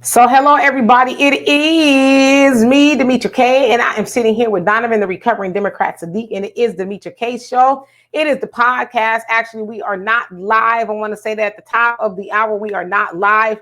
So, hello, everybody. It is me, Demetra K, and I am sitting here with Donovan, the recovering Democrat Sadiq, and it is Demetra K Show. It is the podcast. Actually, we are not live. I want to say that at the top of the hour, we are not live.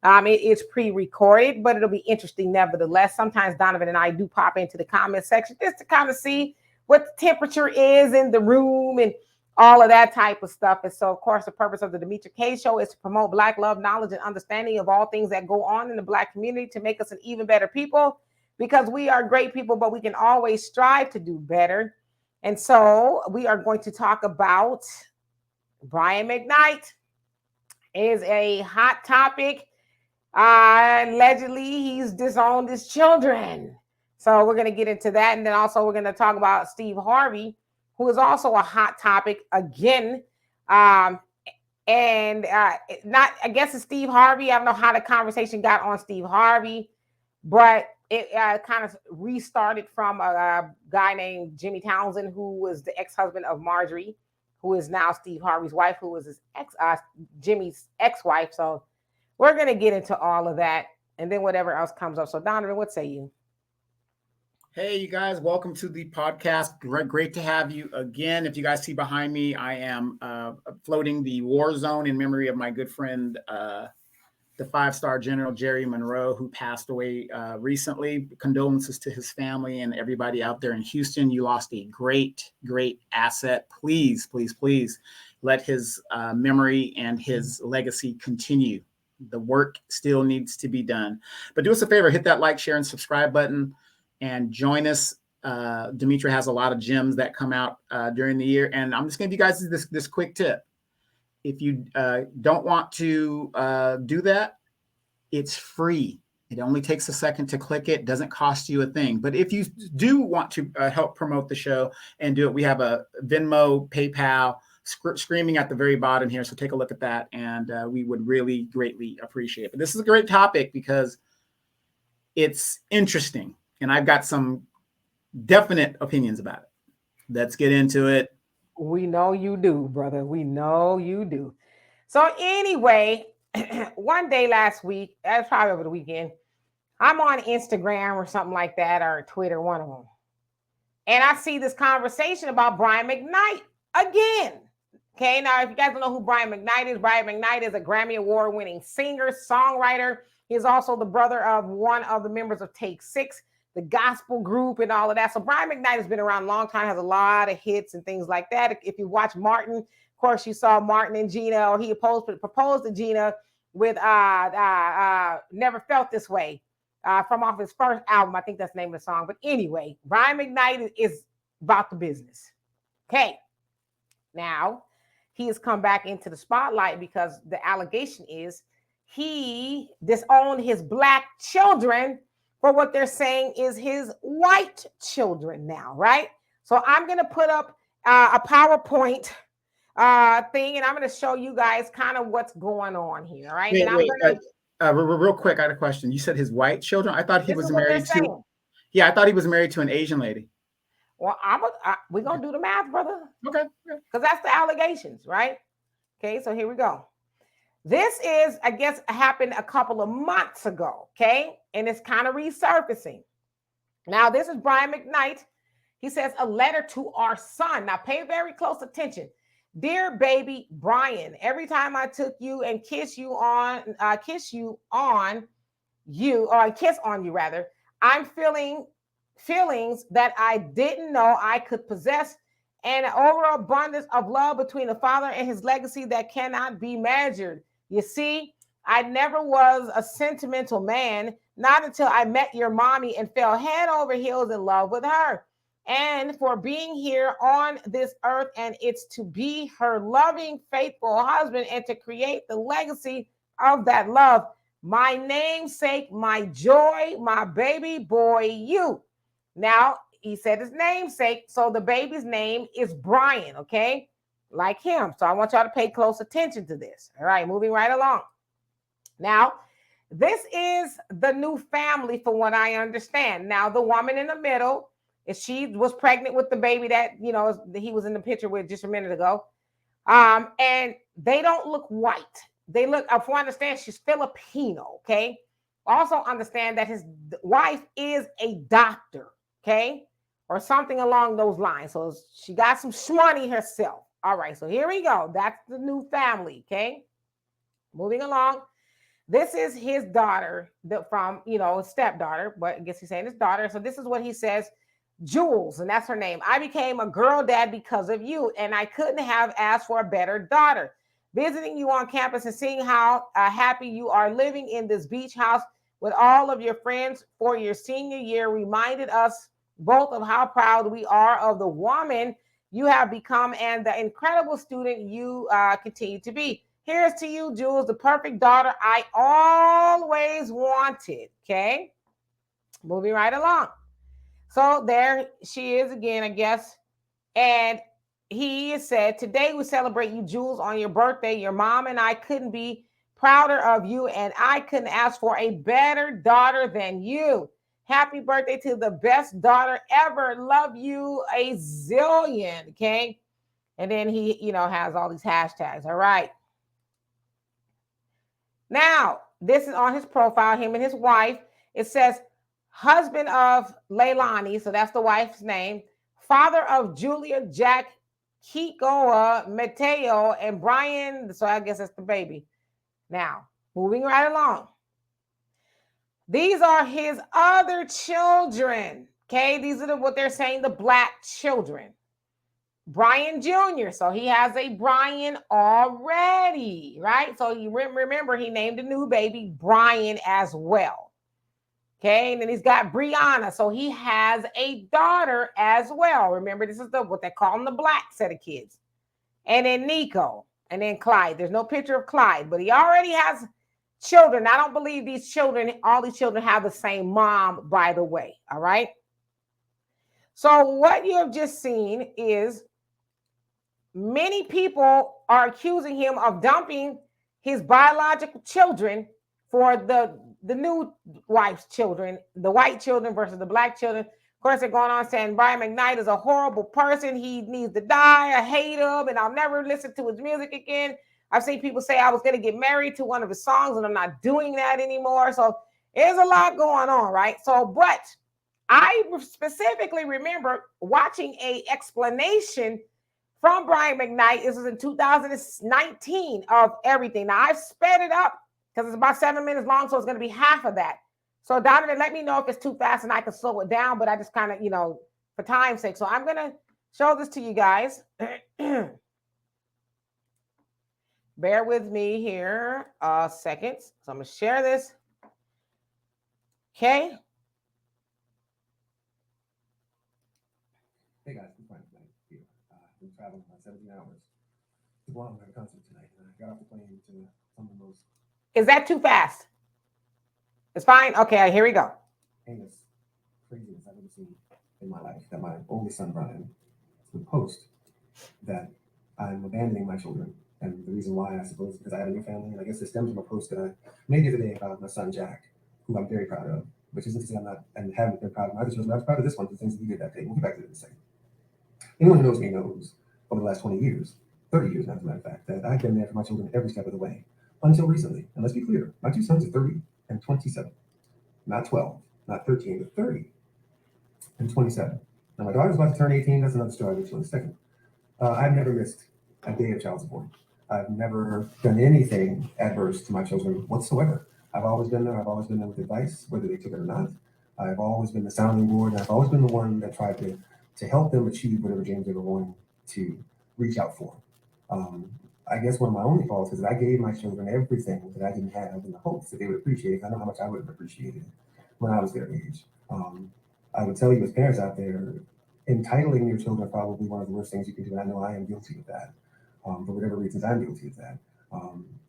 It is pre-recorded, but it'll be interesting nevertheless. Sometimes Donovan and I do pop into the comment section just to kind of see what the temperature is in the room and all of that type of stuff. And so, of course, the purpose of the Demetra K Show is to promote Black love, knowledge, and understanding of all things that go on in the Black community to make us an even better people, because we are great people, but we can always strive to do better. And so we are going to talk about Brian McKnight. Is a hot topic. Allegedly, he's disowned his children. So we're going to get into that. And then also we're going to talk about Steve Harvey, who is also a hot topic again. Not, I guess it's Steve Harvey. I don't know how the conversation got on Steve Harvey, but it kind of restarted from a guy named Jimmy Townsend, who was the ex-husband of Marjorie, who is now Steve Harvey's wife, who was his Jimmy's ex-wife. So we're going to get into all of that and then whatever else comes up. So Donovan, what say you? Hey, you guys, welcome to the podcast. Great to have you again. If you guys see behind me, I am floating the war zone in memory of my good friend, the five-star General Jerry Monroe, who passed away recently. Condolences to his family and everybody out there in Houston. You lost a great asset. Please let his memory and his legacy continue. The work still needs to be done. But do us a favor, hit that like, share, and subscribe button and join us. Demetra has a lot of gems that come out during the year. And I'm just going to give you guys this quick tip. If you don't want to do that, it's free. It only takes a second to click it. Doesn't cost you a thing. But if you do want to help promote the show and do it, we have a Venmo, PayPal, screaming at the very bottom here. So take a look at that, and we would really greatly appreciate it. But this is a great topic because it's interesting, and I've got some definite opinions about it. Let's get into it. We know you do, brother. We know you do. So anyway, one day last week, that's probably over the weekend, I'm on Instagram or something like that, or Twitter, one of them. And I see this conversation about Brian McKnight again. Okay, now if you guys don't know who Brian McKnight is a Grammy Award-winning singer, songwriter. He is also the brother of one of the members of Take Six, the gospel group, and all of that. So Brian McKnight has been around a long time, has a lot of hits and things like that. If you watch Martin, of course, you saw Martin and Gina, or he proposed to Gina with Never Felt This Way from off his first album. I think that's the name of the song. But anyway, Brian McKnight is about the business. Okay. Now, he has come back into the spotlight because the allegation is he disowned his Black children for what they're saying is his white children now, right? So I'm going to put up a PowerPoint thing, and I'm going to show you guys kind of what's going on here, right? Real quick, I had a question. You said his white children? I thought he was married to... Yeah, I thought he was married to an Asian lady. Well, we're going to do the math, brother. Okay. Because that's the allegations, right? Okay, so here we go. This is, I guess, happened a couple of months ago, okay? And it's kind of resurfacing. Now, this is Brian McKnight. He says, a letter to our son. Now, pay very close attention. Dear baby Brian, every time I took you and kiss on you, I'm feeling feelings that I didn't know I could possess, and an overabundance of love between the father and his legacy that cannot be measured. You see, I never was a sentimental man, not until I met your mommy and fell head over heels in love with her. And for being here on this earth, and it's to be her loving, faithful husband and to create the legacy of that love. My namesake, my joy, my baby boy, you. Now, he said his namesake, so the baby's name is Brian, okay? Like him. So I want y'all to pay close attention to this. All right, moving right along. Now, this is the new family from what I understand. Now, the woman in the middle, if she was pregnant with the baby that, he was in the picture with just a minute ago, and they don't look white. They look, if I understand, she's Filipino, okay? Also understand that his wife is a doctor, okay? Or something along those lines. So she got some shmoney herself. All right, so here we go. That's the new family, okay? Moving along. This is his daughter from, stepdaughter, but I guess he's saying his daughter. So this is what he says. Jules, and that's her name. I became a girl dad because of you, and I couldn't have asked for a better daughter. Visiting you on campus and seeing how happy you are living in this beach house with all of your friends for your senior year reminded us both of how proud we are of the woman you have become and the incredible student you continue to be. Here's to you, Jules, the perfect daughter I always wanted. Okay, moving right along. So there she is again, I guess. And he said, today we celebrate you, Jules, on your birthday. Your mom and I couldn't be prouder of you, and I couldn't ask for a better daughter than you. Happy birthday to the best daughter ever. Love you a zillion. Okay. And then he, has all these hashtags. All right. Now, this is on his profile, him and his wife. It says, husband of Leilani, so that's the wife's name, father of Julia, Jack, Kikoa, Mateo, and Brian. So I guess that's the baby. Now, moving right along. These are his other children. Okay, these are what they're saying, the black children. Brian Jr. So he has a Brian already, right? So you remember he named a new baby Brian as well. Okay, and then he's got Brianna. So he has a daughter as well. Remember, this is what they call them, the black set of kids. And then Nico, and then Clyde. There's no picture of Clyde, but he already has children. I don't believe all these children have the same mom, by the way. All right. So what you have just seen is many people are accusing him of dumping his biological children for the new wife's children, the white children versus the black children. Of course, they're going on saying Brian McKnight is a horrible person. He needs to die. I hate him, and I'll never listen to his music again. I've seen people say I was going to get married to one of his songs, and I'm not doing that anymore. So there's a lot going on, right? So, but I specifically remember watching a explanation from Brian McKnight. This was in 2019 of everything. Now I've sped it up because it's about 7 minutes long, so it's going to be half of that. So Donovan, let me know if it's too fast and I can slow it down, but I just kind of, for time's sake. So I'm going to show this to you guys. Bear with me here a second. So I'm going to share this. Okay. Hey guys, I'm Brian McKnight here. I've been traveling about 17 hours to Guam at a concert tonight, and I got off the plane to some of the most. Is that too fast? It's fine. Okay, here we go. Heinous craziness I've ever seen in my life. That my oldest son Brian would post that I'm abandoning my children, and the reason why, I suppose, is because I have a new family, and I guess it stems from a post that I made the other day about my son Jack, who I'm very proud of. Which isn't to say I'm not and haven't been proud of my other children. I was proud of this one for the things that he did that day. We'll get back to it in a second. Anyone who knows me knows over the last 20 years, 30 years, as a matter of fact, that I've been there for my children every step of the way until recently. And let's be clear, my two sons are 30 and 27, not 12, not 13, but 30 and 27. Now, my daughter's about to turn 18. That's another story I'll get to in a second. I've never missed a day of child support. I've never done anything adverse to my children whatsoever. I've always been there. I've always been there with advice, whether they took it or not. I've always been the sounding board. And I've always been the one that tried to help them achieve whatever dreams they were wanting to reach out for. I guess one of my only faults is that I gave my children everything that I didn't have in the hopes that they would appreciate it. I know how much I would have appreciated it when I was their age. I would tell you as parents out there, entitling your children are probably one of the worst things you can do. And I know I am guilty of that. For whatever reasons, I'm guilty of that.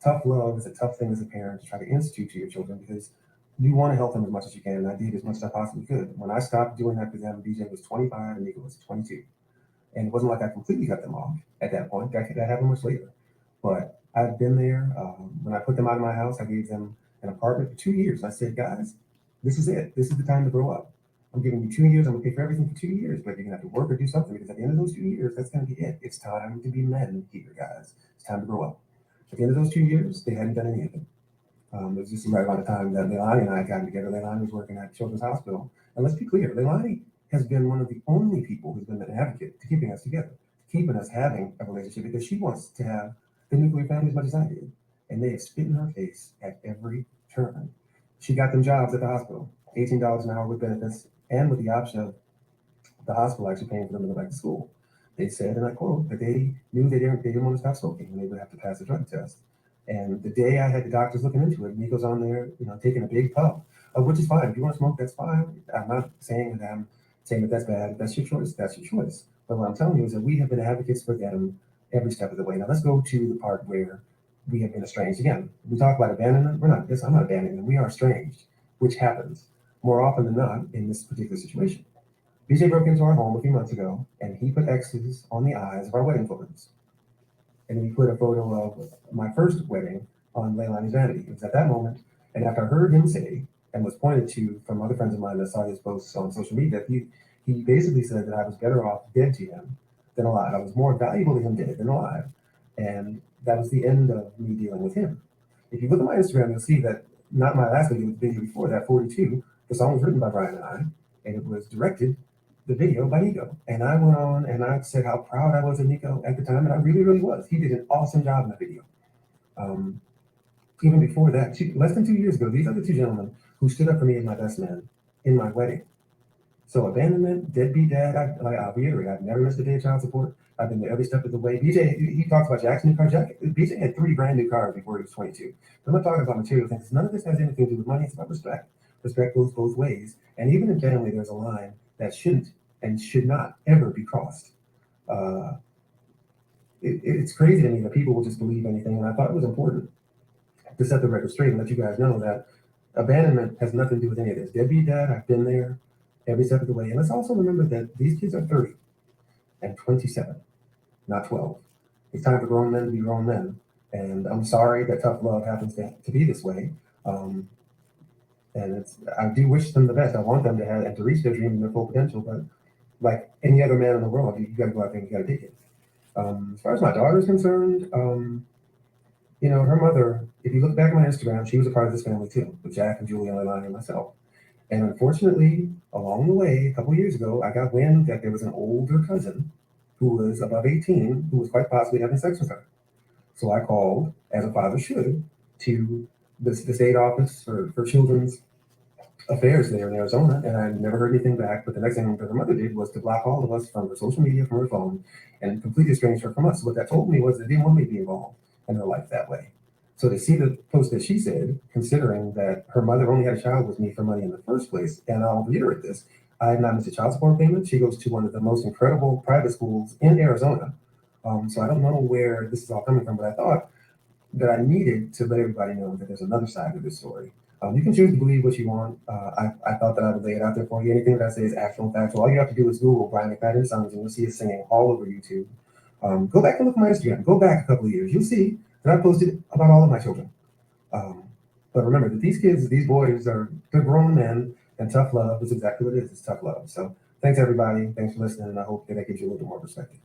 Tough love is a tough thing as a parent to try to institute to your children because you want to help them as much as you can. And I did as much as I possibly could. When I stopped doing that for them, BJ was 25 and Nico was 22. And it wasn't like I completely cut them off at that point. That happened much later. But I've been there. When I put them out of my house, I gave them an apartment for 2 years. I said, guys, this is it. This is the time to grow up. I'm giving you 2 years. I'm going to pay for everything for 2 years. But you're going to have to work or do something because at the end of those 2 years, that's going to be it. It's time to be men here, guys. It's time to grow up. At the end of those 2 years, they hadn't done any of it. It was just right around the time that Leilani and I got together. Leilani was working at Children's Hospital. And let's be clear, Leilani has been one of the only people who's been an advocate to keeping us together, keeping us having a relationship, because she wants to have the nuclear family as much as I did. And they have spit in her face at every turn. She got them jobs at the hospital, $18 an hour with benefits, and with the option of the hospital actually paying for them to go back to school. They said, and I quote, that they knew they didn't want to stop smoking and they would have to pass a drug test. And the day I had the doctors looking into it, Nico's on there, taking a big puff, which is fine. If you want to smoke, that's fine. I'm not saying that that's bad. If that's your choice, that's your choice. But what I'm telling you is that we have been advocates for them every step of the way. Now let's go to the part where we have been estranged. Again, we talk about abandonment. I'm not abandoning them. We are estranged, which happens more often than not in this particular situation. BJ broke into our home a few months ago, and he put X's on the eyes of our wedding photos. And he put a photo of my first wedding on Leilani's vanity. It was at that moment, and after I heard him say, and was pointed to from other friends of mine that saw his posts on social media, he basically said that I was better off dead to him than alive. I was more valuable to him dead than alive. And that was the end of me dealing with him. If you look at my Instagram, you'll see that not my last video, the video before that, 42, the song was written by Brian and I, and it was directed, the video by Nico. And I went on and I said how proud I was of Nico at the time, and I really, really was. He did an awesome job in the video. Even before that, less than 2 years ago, these are the two gentlemen who stood up for me and my best man in my wedding. So abandonment, deadbeat dad, I'll reiterate, I've never missed a day of child support. I've been there every step of the way. BJ, he talks about Jack's new car. BJ had 3 brand new cars before he was 22. I'm not talking about material things. None of this has anything to do with money. It's about respect. Respect goes both ways. And even in family, there's a line that shouldn't and should not ever be crossed. It's crazy to me that people will just believe anything. And I thought it was important to set the record straight and let you guys know that abandonment has nothing to do with any of this. Deadbeat dad, I've been there every step of the way. And let's also remember that these kids are 30 and 27, not 12. It's time for grown men to be grown men. And I'm sorry that tough love happens to be this way. And I do wish them the best. I want them to have and to reach their dream and their full potential. But like any other man in the world, you got to go out there and you got to take it. As far as my daughter is concerned, her mother, if you look back at my Instagram, she was a part of this family too, with Jack and Julie and Leilani and myself. And unfortunately, along the way, a couple of years ago, I got wind that there was an older cousin who was above 18 who was quite possibly having sex with her. So I called, as a father should, to the state office for children's affairs there in Arizona, and I never heard anything back. But the next thing that her mother did was to block all of us from her social media, from her phone, and completely estranged her from us. So what that told me was they didn't want me to be involved in her life that way. So to see the post that she said, considering that her mother only had a child with me for money in the first place, and I'll reiterate this, I have not missed a child support payment. She goes to one of the most incredible private schools in Arizona. So I don't know where this is all coming from, but I thought that I needed to let everybody know that there's another side to this story. You can choose to believe what you want. I thought that I would lay it out there for you. Anything that I say is actual and factual. All you have to do is Google Brian McKnight and Sons, and you'll see us singing all over YouTube. Go back and look at my Instagram. Go back a couple of years. You'll see that I posted about all of my children. But remember that these kids, these boys, they're grown men, and tough love is exactly what it is. It's tough love. So thanks, everybody. Thanks for listening, and I hope that gives you a little bit more perspective.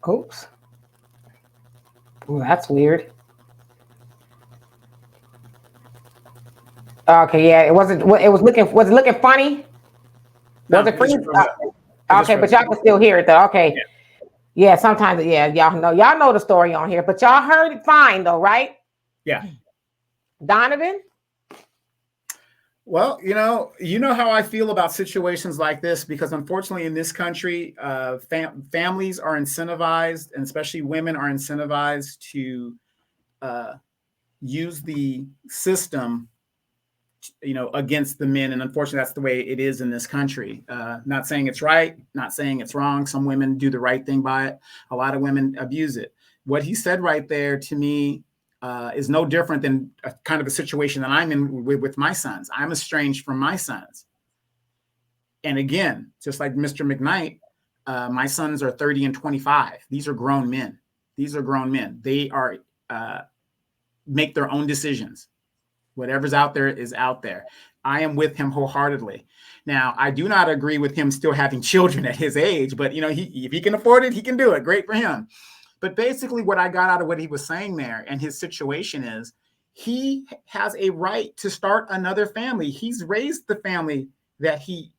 Oops. Ooh, that's weird. Okay, yeah, it wasn't. It was looking funny. No, was it freeze? Okay, but y'all can still hear it though. Okay. Yeah, sometimes, yeah, y'all know the story on here, but y'all heard it fine though, right? Yeah. Donovan? Well, you know how I feel about situations like this, because unfortunately in this country, families are incentivized, and especially women are incentivized to use the system, against the men. And unfortunately, that's the way it is in this country. Not saying it's right, not saying it's wrong. Some women do the right thing by it. A lot of women abuse it. What he said right there to me is no different than a kind of a situation that I'm in with my sons. I'm estranged from my sons. And again, just like Mr. McKnight, my sons are 30 and 25. These are grown men. They are make their own decisions. Whatever's out there is out there. I am with him wholeheartedly. Now, I do not agree with him still having children at his age, but if he can afford it, he can do it. Great for him. But basically what I got out of what he was saying there and his situation is he has a right to start another family. He's raised the family that he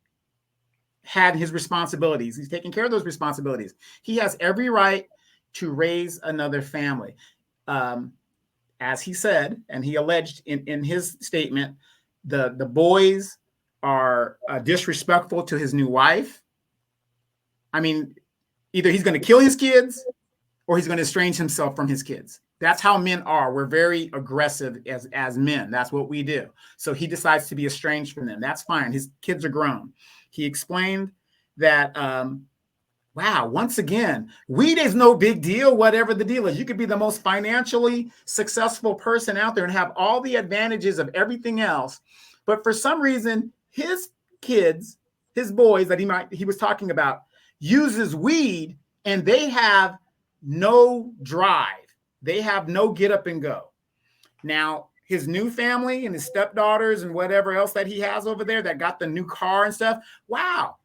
had his responsibilities. He's taking care of those responsibilities. He has every right to raise another family. As he said, and he alleged in his statement, the boys are disrespectful to his new wife. I mean, either he's going to kill his kids or he's going to estrange himself from his kids. That's how men are. We're very aggressive as men. That's what we do. So he decides to be estranged from them. That's fine. His kids are grown. He explained that, wow, once again, weed is no big deal, whatever the deal is. You could be the most financially successful person out there and have all the advantages of everything else. But for some reason, his kids, his boys that he was talking about, uses weed and they have no drive. They have no get up and go. Now, his new family and his stepdaughters and whatever else that he has over there that got the new car and stuff. Wow,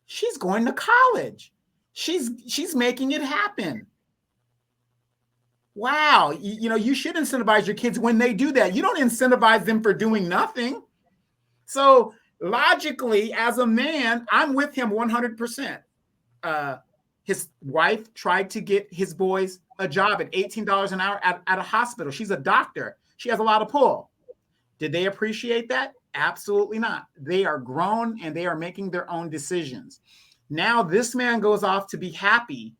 she's going to college. She's making it happen. Wow, you should incentivize your kids when they do that. You don't incentivize them for doing nothing. So logically, as a man, I'm with him 100%. His wife tried to get his boys a job at $18 an hour at a hospital. She's a doctor. She has a lot of pull. Did they appreciate that? Absolutely not. They are grown and they are making their own decisions. Now this man goes off to be happy.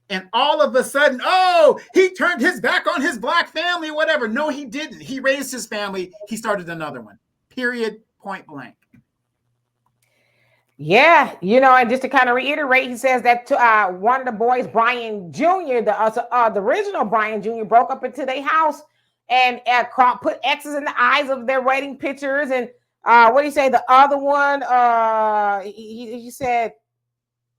And all of a sudden, oh, he turned his back on his black family, whatever. No, he didn't. He raised his family. He started another one. Period. Point blank. Yeah, and just to kind of reiterate, he says that one of the boys, Brian Jr., the original Brian Jr., broke up into their house and put X's in the eyes of their wedding pictures. And what did he say? The other one, he said,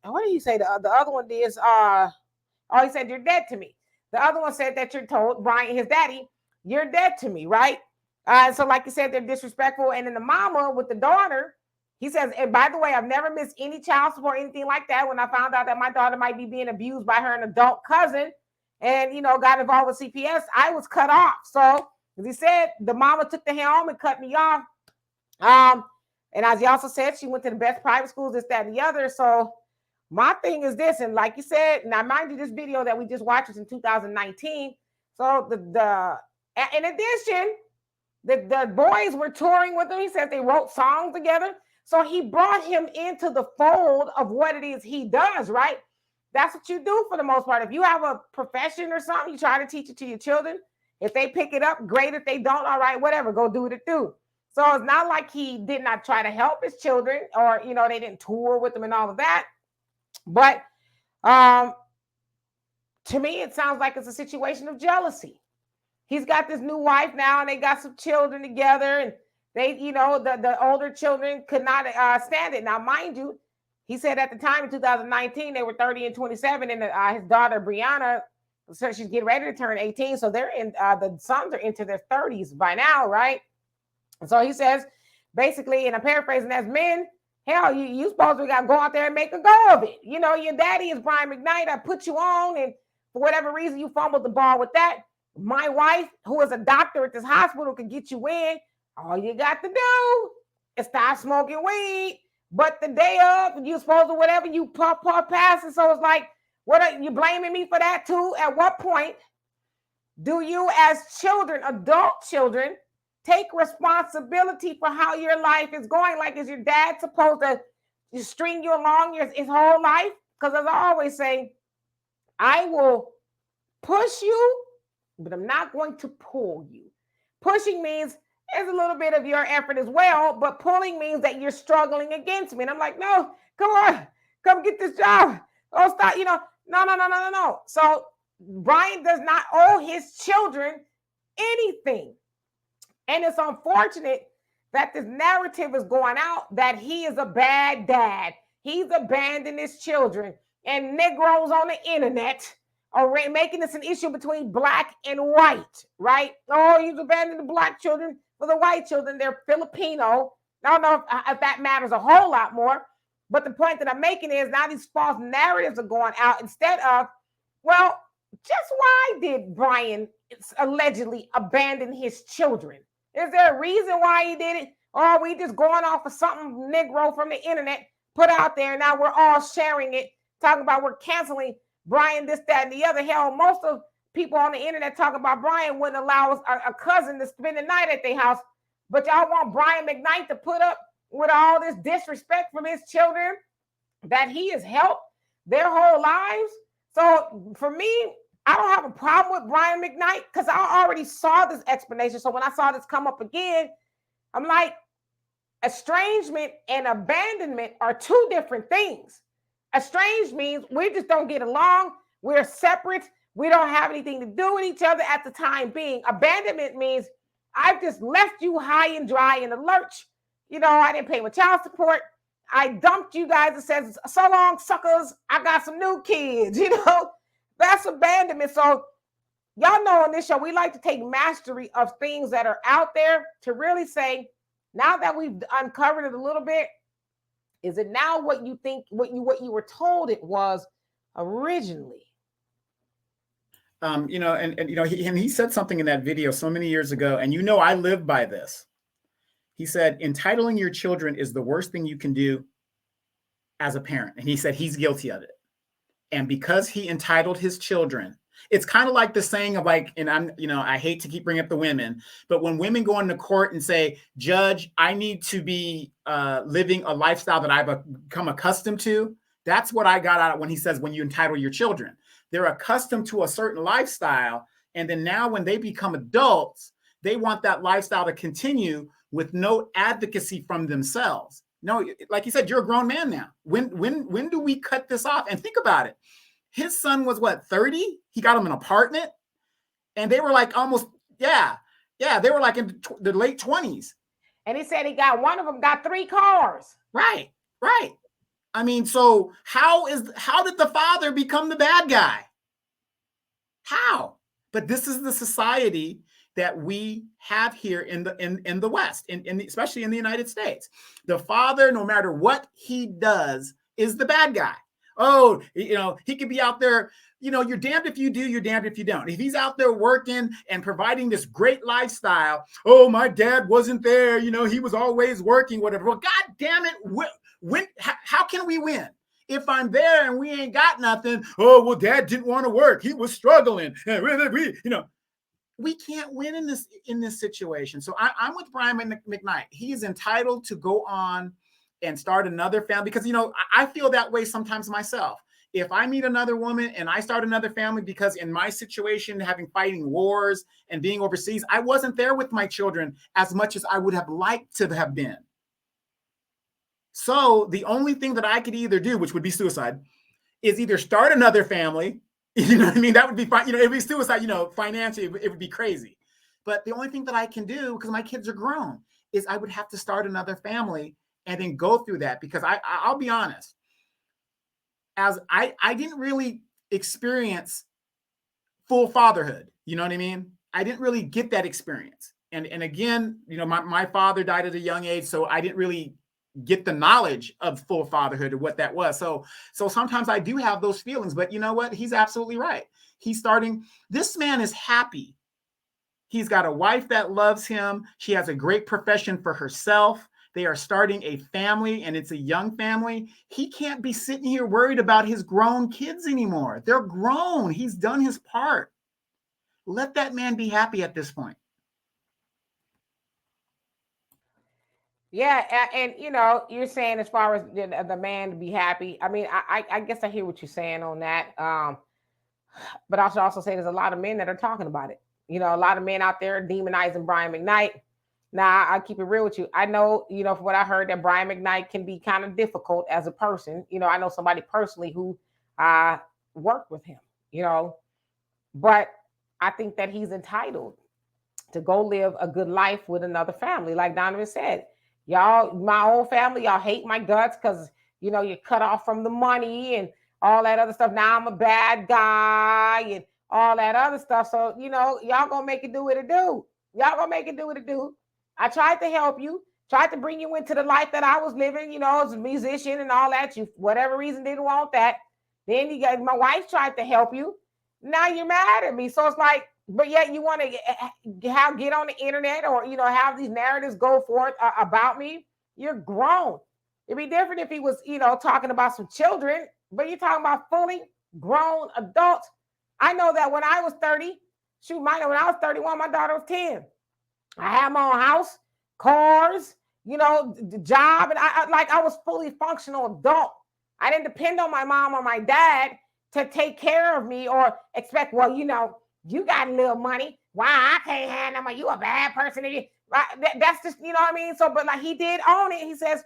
what did he say? The other one is, he said, you're dead to me. The other one said that you're told, Brian, his daddy, you're dead to me, right? So like you said, they're disrespectful. And then the mama with the daughter, he says, and by the way, I've never missed any child support or anything like that. When I found out that my daughter might be being abused by her an adult cousin and, got involved with CPS, I was cut off. So as he said, the mama took the helm and cut me off. And as he also said, she went to the best private schools, this, that, and the other. So my thing is this, and like you said, now mind you, this video that we just watched was in 2019. So in addition, the boys were touring with him. He said they wrote songs together. So he brought him into the fold of what it is he does, right? That's what you do for the most part. If you have a profession or something, you try to teach it to your children. If they pick it up, great. If they don't, all right, whatever, go do what it do. So it's not like he did not try to help his children or, they didn't tour with them and all of that. But to me, it sounds like it's a situation of jealousy. He's got this new wife now and they got some children together and they, the older children could not stand it. Now, mind you, he said at the time in 2019, they were 30 and 27 and his daughter, Brianna, so she's getting ready to turn 18. So they're the sons are into their 30s by now, right? And so he says, basically, and I'm paraphrasing, as men, hell, you supposed to go out there and make a go of it. Your daddy is Brian McKnight. I put you on, and for whatever reason, you fumbled the ball with that. My wife, who is a doctor at this hospital, can get you in. All you got to do is stop smoking weed. But the day of, you supposed to whatever, you puff past it. So it's like, what are you blaming me for that too? At what point do you, as children, adult children, take responsibility for how your life is going? Like, is your dad supposed to string you along his whole life? Because as I always say, I will push you, but I'm not going to pull you. Pushing means there's a little bit of your effort as well, but pulling means that you're struggling against me. And I'm like, no, come on, come get this job. Oh, stop, no. So Brian does not owe his children anything. And it's unfortunate that this narrative is going out that he is a bad dad. He's abandoned his children. And Negroes on the internet or making this an issue between black and white, right? Oh, you've abandoned the black children for the white children. They're Filipino. I don't know if that matters a whole lot more. But the point that I'm making is now these false narratives are going out instead of, well, just why did Brian allegedly abandon his children? Is there a reason why he did it? Or are we just going off of something Negro from the internet put out there, and now we're all sharing it, talking about we're canceling Brian, this, that, and the other? Hell, most of people on the internet talk about Brian wouldn't allow a cousin to spend the night at their house, but y'all want Brian McKnight to put up with all this disrespect from his children that he has helped their whole lives. So for me, I don't have a problem with Brian McKnight because I already saw this explanation. So when I saw this come up again, I'm like, estrangement and abandonment are two different things. Estranged means we just don't get along. We're separate. We don't have anything to do with each other at the time being. Abandonment means I've just left you high and dry in the lurch. You know, I didn't pay my child support. I dumped you guys and said, so long, suckers. I got some new kids. You know, that's abandonment. So y'all know on this show, we like to take mastery of things that are out there to really say, now that we've uncovered it a little bit, is it now what you think, what you were told it was originally? You know, and you know, he said something in that video so many years ago, and you know, I live by this. He said, entitling your children is the worst thing you can do as a parent. And he said he's guilty of it. And because he entitled his children, it's kind of like the saying of like, and I'm, you know, I hate to keep bringing up the women, but when women go into court and say, Judge, I need to be living a lifestyle that I've become accustomed to. That's what I got out of when he says, when you entitle your children, they're accustomed to a certain lifestyle. And then now when they become adults, they want that lifestyle to continue with no advocacy from themselves. No, like you said, you're a grown man now. When do we cut this off? And think about it. His son was what, 30? He got him an apartment, and they were like almost, yeah, they were like in the late 20s. And he said he got one of them got 3 cars. Right. I mean, so how did the father become the bad guy? How? But this is the society that we have here in the West, especially in the United States. The father, no matter what he does, is the bad guy. Oh, you know, he could be out there, you know, you're damned if you do, you're damned if you don't. If he's out there working and providing this great lifestyle, oh, my dad wasn't there, you know, he was always working, whatever. Well, God damn it, how can we win? If I'm there and we ain't got nothing, oh, well, dad didn't want to work. He was struggling. You know, we can't win in this situation. So I'm with Brian McKnight. He is entitled to go on and start another family because, you know, I feel that way sometimes myself. If I meet another woman and I start another family, because in my situation, having fighting wars and being overseas, I wasn't there with my children as much as I would have liked to have been. So the only thing that I could either do, which would be suicide, is either start another family. You know what I mean? That would be fine. You know, it'd be suicide, you know, financially, it would be crazy. But the only thing that I can do, because my kids are grown, is I would have to start another family and then go through that. Because I'll be honest, as I didn't really experience full fatherhood. You know what I mean? I didn't really get that experience. And again, you know, my father died at a young age, so I didn't really get the knowledge of full fatherhood or what that was. So sometimes I do have those feelings, but you know what? He's absolutely right. This man is happy. He's got a wife that loves him. She has a great profession for herself. They are starting a family, and it's a young family. He can't be sitting here worried about his grown kids anymore. They're grown. He's done his part. Let that man be happy at this point. Yeah, and you know, you're saying as far as the man to be happy. I mean, I guess I hear what you're saying on that. But I should also say there's a lot of men that are talking about it. You know, a lot of men out there demonizing Brian McKnight. Now, I'll keep it real with you. I know, you know, from what I heard, that Brian McKnight can be kind of difficult as a person. You know, I know somebody personally who worked with him, you know, but I think that he's entitled to go live a good life with another family. Like Donovan said, y'all, my own family, y'all hate my guts because, you know, you're cut off from the money and all that other stuff. Now I'm a bad guy and all that other stuff. So, y'all gonna make it do what it do. Y'all gonna make it do what it do. I tried to help you, tried to bring you into the life that I was living, as a musician and all that. You, whatever reason, didn't want that. Then my wife tried to help you. Now you're mad at me. So it's like, but yet you want to get on the internet or, have these narratives go forth about me. You're grown. It'd be different if he was, talking about some children, but you're talking about fully grown adults. I know that when I was 30, when I was 31, my daughter was 10. I had my own house, cars, the job, and I was fully functional adult. I didn't depend on my mom or my dad to take care of me or expect, well, you got a little money. Why I can't have no money? You a bad person. That's just, what I mean? So, but like he did own it. He says,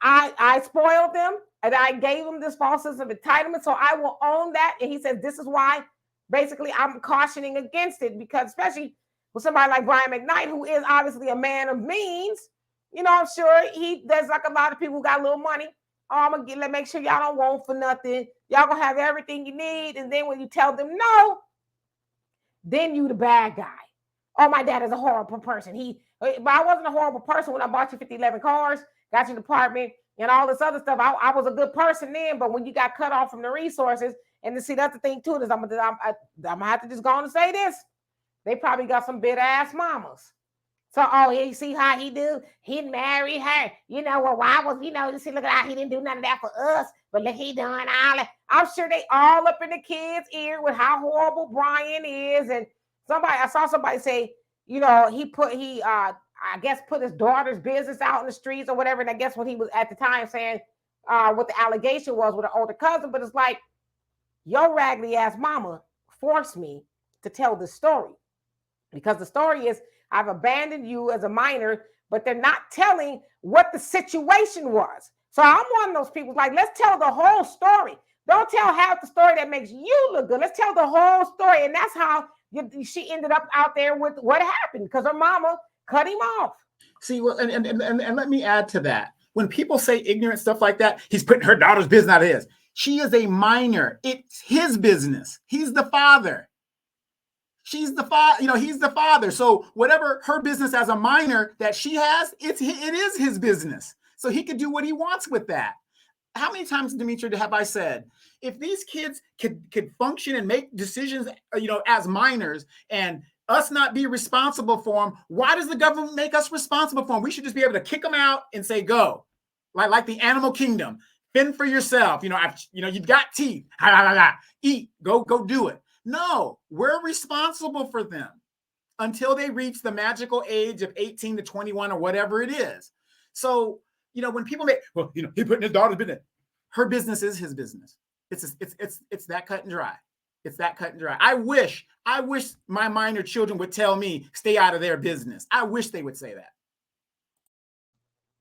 I spoiled them and I gave them this false sense of entitlement. So I will own that. And he says, this is why basically I'm cautioning against it, because especially with somebody like Brian McKnight, who is obviously a man of means, I'm sure there's like a lot of people who got a little money. Oh, I'm going to make sure y'all don't want for nothing. Y'all going to have everything you need. And then when you tell them no, then you the bad guy. Oh, my dad is a horrible person. But I wasn't a horrible person when I bought you 5011 cars, got you an apartment, and all this other stuff. I was a good person then, but when you got cut off from the resources, and to see that's the thing too, is I'm gonna have to just go on and say this. They probably got some bitter ass mamas. So, you see how he do? He married her. Why was, you see, look at how he didn't do none of that for us, but look, he done all that. I'm sure they all up in the kids' ear with how horrible Brian is. And I saw somebody say, I guess put his daughter's business out in the streets or whatever. And I guess what he was at the time saying, what the allegation was with an older cousin, but it's like, your raggedy ass mama forced me to tell this story, because the story is, I've abandoned you as a minor, but they're not telling what the situation was. So I'm one of those people like, let's tell the whole story. Don't tell half the story that makes you look good. Let's tell the whole story. And that's how she ended up out there with what happened, because her mama cut him off. See, well, and let me add to that. When people say ignorant stuff like that, he's putting her daughter's business out of his. She is a minor. It's his business. He's the father. She's the father, he's the father. So whatever her business as a minor that she has, it is his business. So he could do what he wants with that. How many times, Demetra, have I said, if these kids could function and make decisions, as minors, and us not be responsible for them, why does the government make us responsible for them? We should just be able to kick them out and say, go. Like the animal kingdom. Fend for yourself. You've got teeth. Eat. Go do it. No, we're responsible for them until they reach the magical age of 18 to 21 or whatever it is. So, when people make, he put in his daughter's business, her business is his business. It's that cut and dry. It's that cut and dry. I wish my minor children would tell me, stay out of their business. I wish they would say that.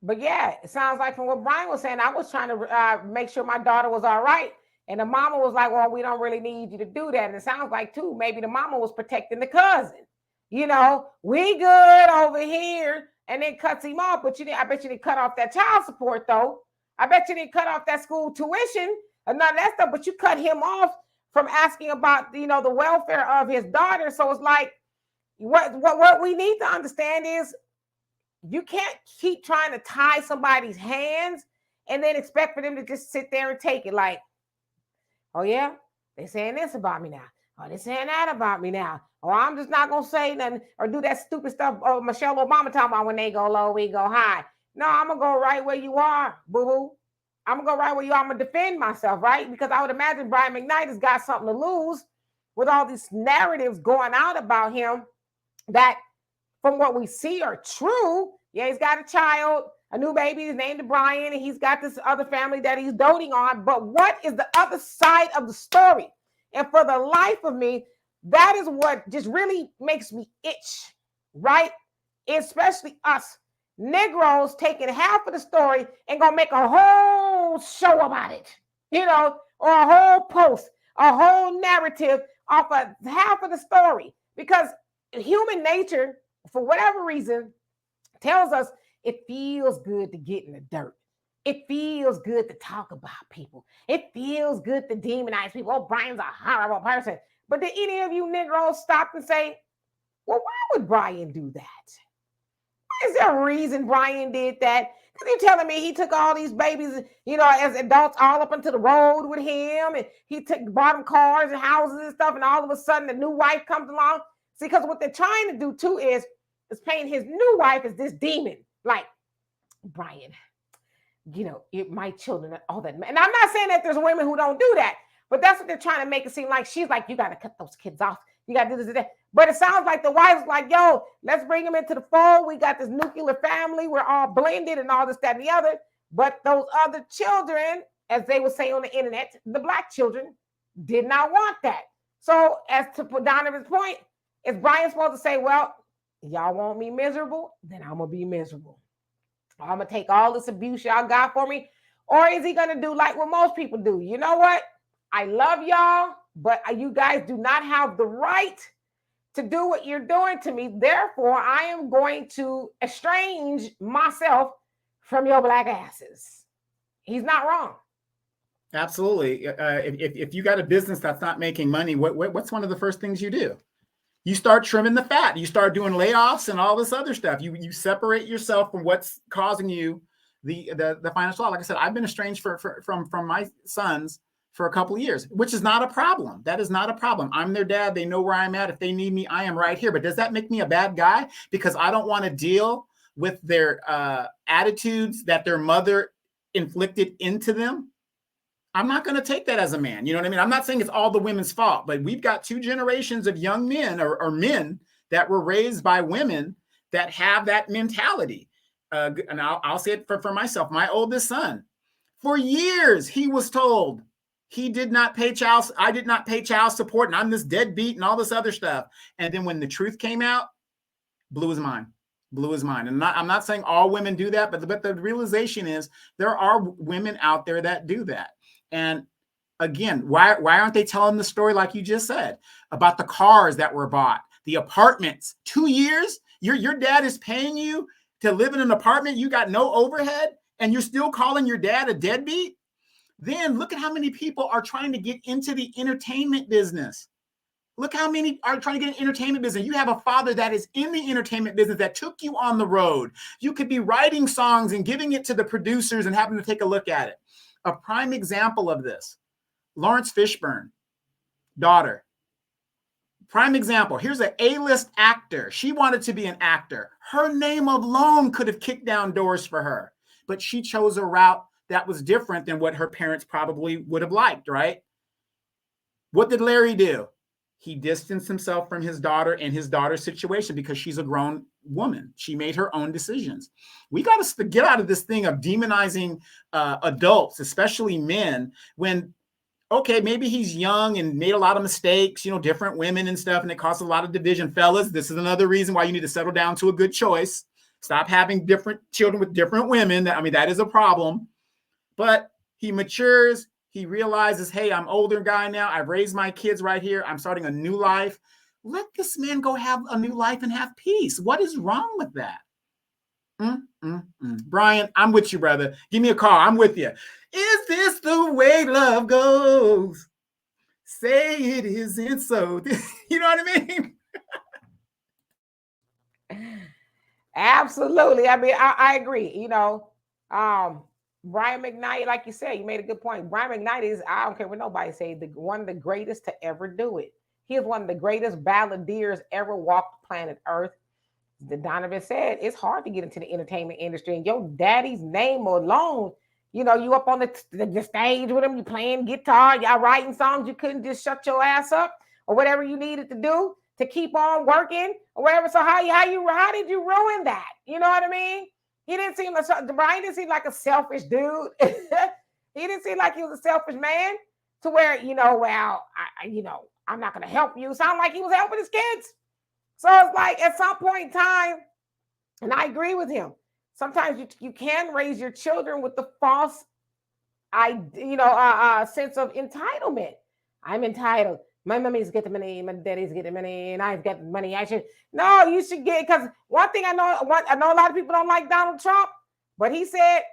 But yeah, it sounds like from what Brian was saying, I was trying to make sure my daughter was all right. And the mama was like, well, we don't really need you to do that. And it sounds like, too, maybe the mama was protecting the cousin. We good over here. And then cuts him off. But I bet you didn't cut off that child support, though. I bet you didn't cut off that school tuition and none of that stuff. But you cut him off from asking about, the welfare of his daughter. So it's like, what we need to understand is, you can't keep trying to tie somebody's hands and then expect for them to just sit there and take it like, oh, yeah, they're saying this about me now. Oh, they're saying that about me now. Oh, I'm just not going to say nothing or do that stupid stuff Michelle Obama talking about, when they go low, we go high. No, I'm going to go right where you are, boo-boo. I'm going to go right where you are. I'm going to defend myself, right? Because I would imagine Brian McKnight has got something to lose with all these narratives going out about him that, from what we see, are true. Yeah, he's got a child, a new baby. He's named Brian, and he's got this other family that he's doting on. But what is the other side of the story? And for the life of me, that is what just really makes me itch, right? Especially us Negroes taking half of the story and gonna make a whole show about it, or a whole post, a whole narrative off of half of the story. Because human nature, for whatever reason, tells us it feels good to get in the dirt. It feels good to talk about people. It feels good to demonize people. Oh, Brian's a horrible person. But did any of you Negroes stop and say, well, why would Brian do that? Is there a reason Brian did that? Because you're telling me he took all these babies, as adults all up into the road with him, and he bought them cars and houses and stuff, and all of a sudden the new wife comes along. See, because what they're trying to do too is paint his new wife as this demon. Like, Brian, my children, all that. And I'm not saying that there's women who don't do that, but that's what they're trying to make it seem like. She's like, you got to cut those kids off. You got to do this and that. But it sounds like the wife's like, yo, let's bring them into the fold. We got this nuclear family. We're all blended and all this, that, and the other. But those other children, as they would say on the internet, the black children, did not want that. So as to Donovan's point, is Brian supposed to say, well, y'all want me miserable? Then I'm going to be miserable. I'm going to take all this abuse y'all got for me. Or is he going to do like what most people do? You know what? I love y'all, but you guys do not have the right to do what you're doing to me. Therefore, I am going to estrange myself from your black asses. He's not wrong. Absolutely. If you got a business that's not making money, what's one of the first things you do? You start trimming the fat. You start doing layoffs and all this other stuff. You separate yourself from what's causing you the financial loss. Like I said, I've been estranged from my sons for a couple of years, which is not a problem. That is not a problem. I'm their dad. They know where I'm at. If they need me, I am right here. But does that make me a bad guy because I don't want to deal with their attitudes that their mother inflicted into them? I'm not going to take that as a man. You know what I mean? I'm not saying it's all the women's fault, but we've got 2 generations of young men or men that were raised by women that have that mentality. And I'll say it for myself. My oldest son, for years, he was told he did not pay I did not pay child support, and I'm this deadbeat and all this other stuff. And then when the truth came out, blew his mind. And I'm not saying all women do that, but the realization is there are women out there that do that. And again, why aren't they telling the story like you just said about the cars that were bought, the apartments? 2 years, your dad is paying you to live in an apartment. You got no overhead, and you're still calling your dad a deadbeat. Then look at how many people are trying to get into the entertainment business. Look how many are trying to get an entertainment business. You have a father that is in the entertainment business that took you on the road. You could be writing songs and giving it to the producers and having to take a look at it. A prime example of this, Lawrence Fishburne, daughter. Prime example. Here's an A-list actor. She wanted to be an actor. Her name alone could have kicked down doors for her, but she chose a route that was different than what her parents probably would have liked, right? What did Larry do? He distanced himself from his daughter and his daughter's situation because she's a grown woman. She made her own decisions. We got to get out of this thing of demonizing adults, especially men, when, okay, maybe he's young and made a lot of mistakes, different women and stuff, and it causes a lot of division. Fellas, this is another reason why you need to settle down to a good choice. Stop having different children with different women. That is a problem. But he matures. He realizes, hey, I'm an older guy now. I've raised my kids right here. I'm starting a new life. Let this man go have a new life and have peace. What is wrong with that? Brian, I'm with you, brother. Give me a call. I'm with you. Is this the way love goes? Say it isn't so. You know what I mean? Absolutely. I agree. Brian McKnight, like you said, you made a good point. Brian McKnight is, I don't care what nobody say, one of the greatest to ever do it. He is one of the greatest balladeers ever walked planet Earth. The Donovan said, it's hard to get into the entertainment industry, and your daddy's name alone, you up on the stage with him, you playing guitar, y'all writing songs, you couldn't just shut your ass up or whatever you needed to do to keep on working or whatever. So how did you ruin that? You know what I mean? He didn't seem like Brian didn't seem like a selfish dude. He didn't seem like he was a selfish man to where, I'm not going to help you. Sound like he was helping his kids. So it's like at some point in time, and I agree with him, sometimes you can raise your children with the false, sense of entitlement. I'm entitled. My mommy's getting money, my daddy's getting money, and I've got money. You should get, because one thing I know a lot of people don't like Donald Trump, but he said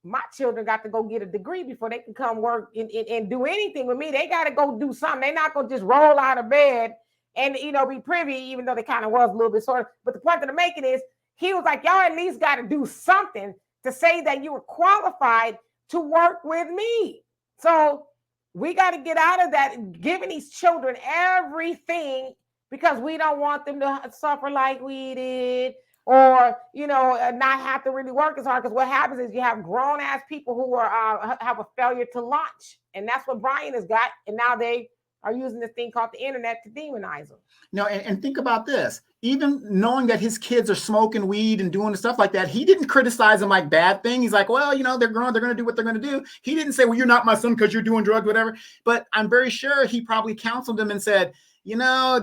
my children got to go get a degree before they can come work and do anything with me. They got to go do something. They're not going to just roll out of bed and, be privy, even though they kind of was a little bit sort of. But the point that I'm making is he was like, y'all at least got to do something to say that you were qualified to work with me. So we got to get out of that, giving these children everything because we don't want them to suffer like we did, or not have to really work as hard. Because what happens is you have grown ass people who are have a failure to launch, and that's what Brian has got. And now they are using this thing called the internet to demonize them. No, and think about this. Even knowing that his kids are smoking weed and doing stuff like that, he didn't criticize them like bad thing. He's like, well, they're grown, they're going to do what they're going to do. He didn't say, well, you're not my son because you're doing drugs, whatever. But I'm very sure he probably counseled them and said, you're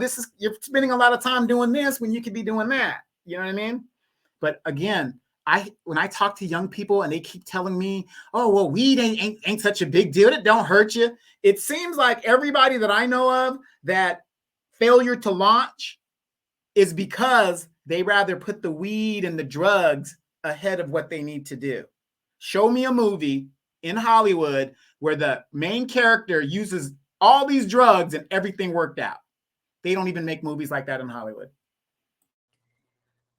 spending a lot of time doing this when you could be doing that. You know what I mean? But again, when I talk to young people and they keep telling me, oh, well, weed ain't such a big deal. It don't hurt you. It seems like everybody that I know of that failure to launch is because they rather put the weed and the drugs ahead of what they need to do. Show me a movie in Hollywood where the main character uses all these drugs and everything worked out. They don't even make movies like that in Hollywood.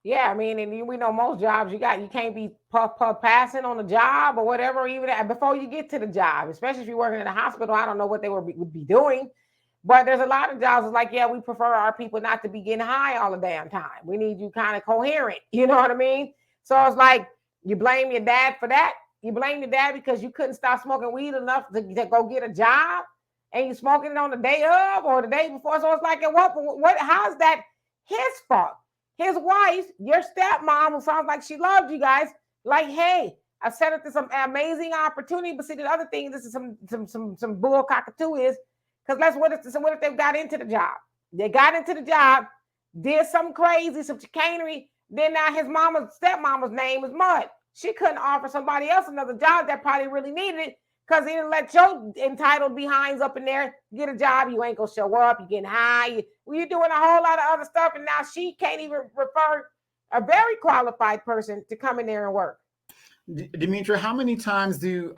Yeah, I mean, and we know most jobs you can't be puff passing on the job or whatever, even before you get to the job, especially if you're working in a hospital. I don't know what they would be doing, but there's a lot of jobs. It's like, yeah, we prefer our people not to be getting high all the damn time. We need you kind of coherent. You know what I mean? So it's like you blame your dad for that. You blame your dad because you couldn't stop smoking weed enough to go get a job, and you smoking it on the day of or the day before. So it's like, what? How's that his fault? His wife, your stepmom, who sounds like she loved you guys, like, hey, I set up this amazing opportunity. But see, the other thing, this is some bull cockatoo is, because what if they got into the job? They got into the job, did something crazy, some chicanery. Then now his stepmama's name is Mud. She couldn't offer somebody else another job that probably really needed it, because he didn't let your entitled behinds up in there get a job. You ain't gonna show up. You're getting high. You're doing a whole lot of other stuff, and now she can't even refer a very qualified person to come in there and work. Demetra, how many times do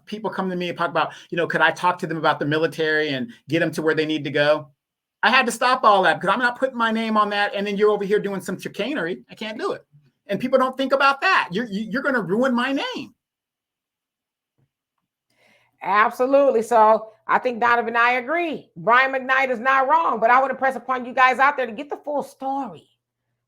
people come to me and talk about, could I talk to them about the military and get them to where they need to go? I had to stop all that because I'm not putting my name on that. And then you're over here doing some chicanery. I can't do it. And people don't think about that. You're going to ruin my name. Absolutely. So I think Donovan and I agree. Brian McKnight is not wrong, but I want to press upon you guys out there to get the full story.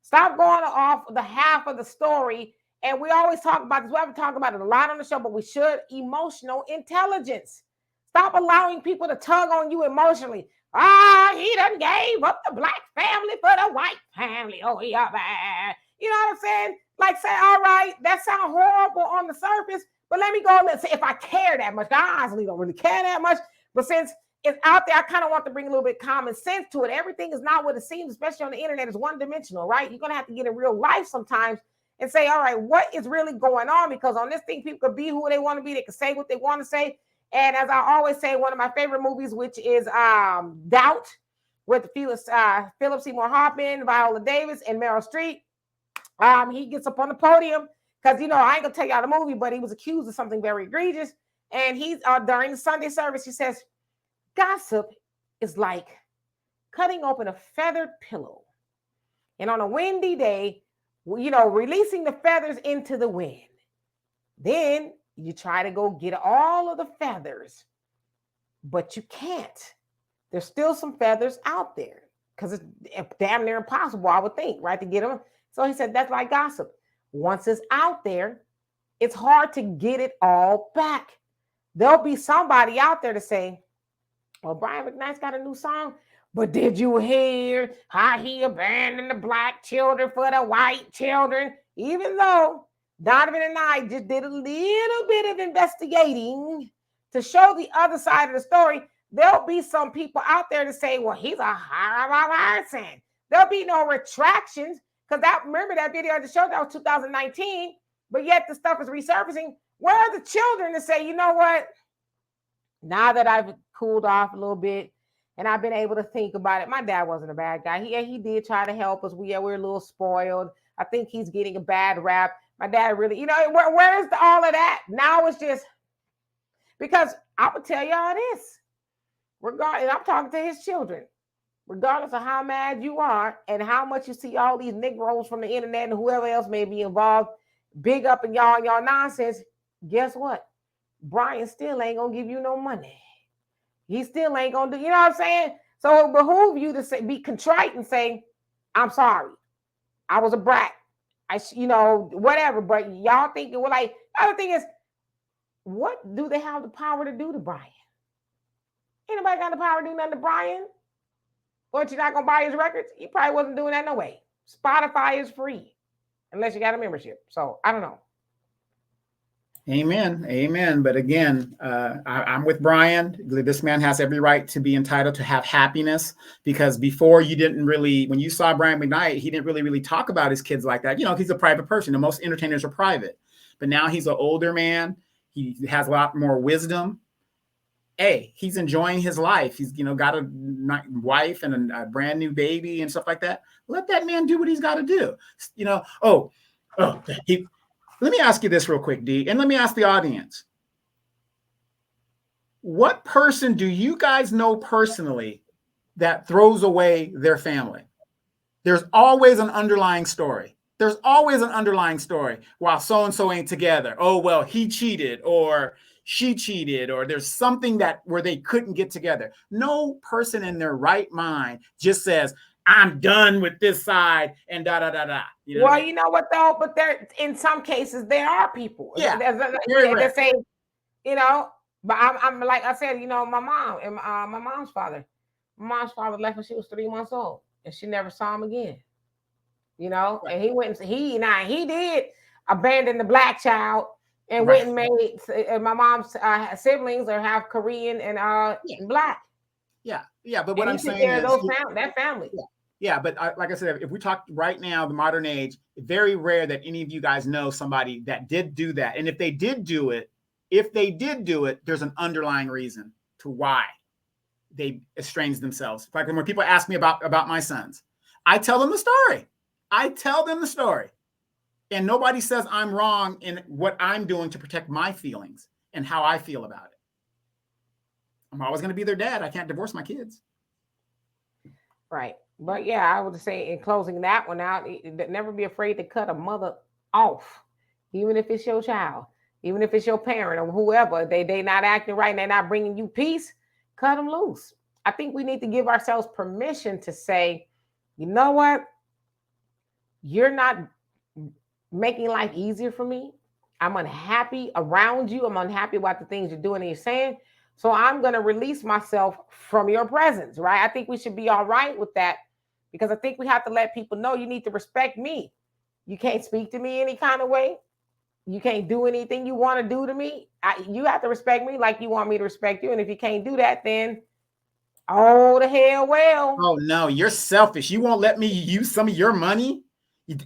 Stop going off the half of the story. And we always talk about this. We haven't talked about it a lot on the show, but we should. Emotional intelligence. Stop allowing people to tug on you emotionally. He done gave up the black family for the white family. Oh, yeah, man. You know what I'm saying? Like, say, all right, that sounds horrible on the surface, but let me go and see if I care that much. I honestly don't really care that much, but since it's out there, I kind of want to bring a little bit of common sense to it. Everything is not what it seems, especially on the internet. It's one-dimensional, right? You're going to have to get in real life sometimes and say, all right, what is really going on? Because on this thing, people could be who they want to be. They can say what they want to say. And as I always say, one of my favorite movies, which is Doubt, with Philip Seymour Hoffman, Viola Davis, and Meryl Streep. He gets up on the podium because, I ain't going to tell y'all the movie, but he was accused of something very egregious. And he's during the Sunday service, he says, gossip is like cutting open a feathered pillow. And on a windy day, releasing the feathers into the wind. Then you try to go get all of the feathers, but you can't. There's still some feathers out there because it's damn near impossible, I would think, right, to get them. So he said, that's like gossip. Once it's out there, it's hard to get it all back. There'll be somebody out there to say, well, Brian McKnight's got a new song, but did you hear how he abandoned the black children for the white children? Even though Donovan and I just did a little bit of investigating to show the other side of the story, there'll be some people out there to say, well, he's a person. There'll be no retractions, because remember that video I just showed, that was 2019, but yet the stuff is resurfacing. Where are the children to say, you know what? Now that I've cooled off a little bit and I've been able to think about it, my dad wasn't a bad guy. He did try to help us. We're a little spoiled. I think he's getting a bad rap. My dad really, where's all of that? Now it's just because I would tell y'all this. Regardless, I'm talking to his children. Regardless of how mad you are and how much you see all these Negroes from the internet and whoever else may be involved, big up in y'all nonsense. Guess what? Brian still ain't gonna give you no money. He still ain't gonna do. You know what I'm saying? So it behooves you to say, be contrite and say, "I'm sorry. I was a brat. Whatever." But y'all thinking, well, like the other thing is, what do they have the power to do to Brian? Anybody got the power to do nothing to Brian? What, you're not gonna buy his records? He probably wasn't doing that no way. Spotify is free unless you got a membership. So I don't know. Amen. But again, I'm with Brian. This man has every right to be entitled to have happiness, because before you didn't really, when you saw Brian McKnight, he didn't really talk about his kids like that. He's a private person, and most entertainers are private. But now he's an older man. He has a lot more wisdom. Hey, he's enjoying his life. He's, got a wife and a brand new baby and stuff like that. Let that man do what he's got to do. Let me ask you this real quick, D, and let me ask the audience. What person do you guys know personally that throws away their family? There's always an underlying story. There's always an underlying story. While so-and-so ain't together. Oh, well, he cheated, or she cheated, or there's something where they couldn't get together. No person in their right mind just says, "I'm done with this side," and da da da da. Well, you know what though? But there, in some cases, there are people. Yeah, that say, But I'm like I said, my mom and my mom's father. My mom's father left when she was 3 months old, and she never saw him again. Right. And he went. He did abandon the black child and went and made my mom's siblings are half Korean and black. Yeah. But what I'm saying is that family. Yeah, but like I said, if we talk right now, the modern age, very rare that any of you guys know somebody that did do that. And if they did do it, there's an underlying reason to why they estranged themselves. Like when people ask me about my sons, I tell them the story. And nobody says I'm wrong in what I'm doing to protect my feelings and how I feel about it. I'm always going to be their dad. I can't divorce my kids. Right. But yeah, I would say in closing that one out, never be afraid to cut a mother off, even if it's your child, even if it's your parent or whoever. They not acting right and they're not bringing you peace, cut them loose. I think we need to give ourselves permission to say, you know what? You're not making life easier for me. I'm unhappy around you. I'm unhappy about the things you're doing and you're saying. So I'm going to release myself from your presence, right? I think we should be all right with that, because I think we have to let people know you need to respect me. You can't speak to me any kind of way. You can't do anything you want to do to me. You have to respect me like you want me to respect you. And if you can't do that, then the hell well. Oh, no, you're selfish. You won't let me use some of your money?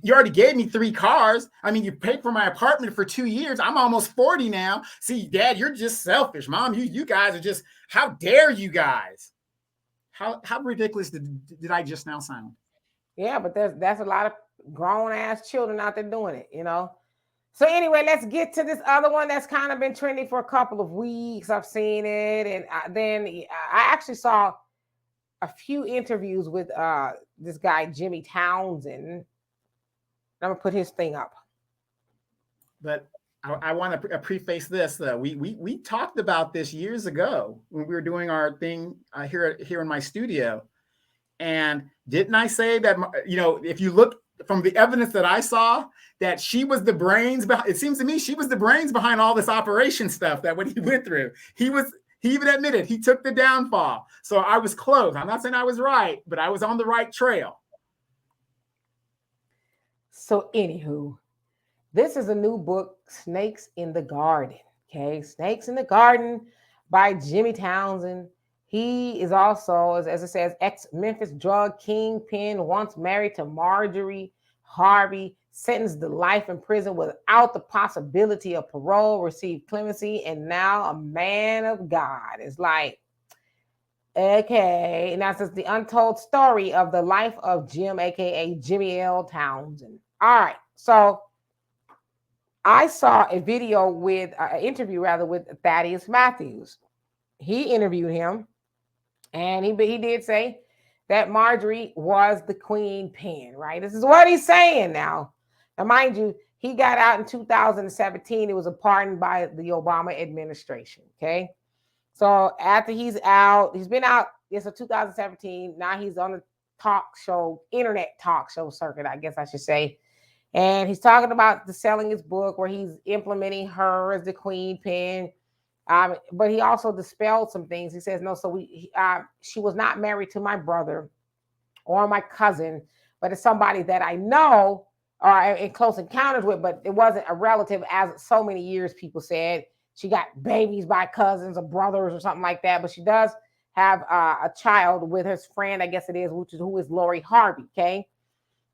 You already gave me 3 cars. I mean, you paid for my apartment for 2 years. I'm almost 40 now. See, Dad, you're just selfish. Mom, you guys are just, how dare you guys? How ridiculous did I just now sound? Yeah, but that's a lot of grown ass children out there doing it, So anyway, let's get to this other one that's kind of been trending for a couple of weeks. I've seen it. And then I actually saw a few interviews with this guy, Jimmy Townsend. I'm going to put his thing up. But I want to preface this, though. We talked about this years ago when we were doing our thing here in my studio. And didn't I say that, if you look from the evidence that I saw, that she was the brains behind, it seems to me she was the brains behind all this operation stuff that what he went through. He even admitted he took the downfall. So I was close. I'm not saying I was right, but I was on the right trail. So anywho, this is a new book, Snakes in the Garden. Okay, Snakes in the Garden by Jimmy Townsend. He is also, as it says, ex-Memphis drug kingpin, once married to Marjorie, Harvey, sentenced to life in prison without the possibility of parole, received clemency, and now a man of God. It's like, okay. And that's just the untold story of the life of Jim, aka Jimmy L. Townsend. All right. So I saw a video with an interview rather with Thaddeus Matthews. He interviewed him, and he did say that Marjorie was the queen pin, right? This is what he's saying now. Now, mind you, he got out in 2017. It was a pardon by the Obama administration. Okay. So after he's out, he's been out. It's a 2017. Now he's on the internet talk show circuit, I guess I should say. And he's talking about selling his book where he's implementing her as the queen pin. But he also dispelled some things. He says, no, so she was not married to my brother or my cousin, but it's somebody that I know or in close encounters with, but it wasn't a relative as so many years people said. She got babies by cousins or brothers or something like that, but she does have a child with his friend, I guess it is, who is Lori Harvey, okay?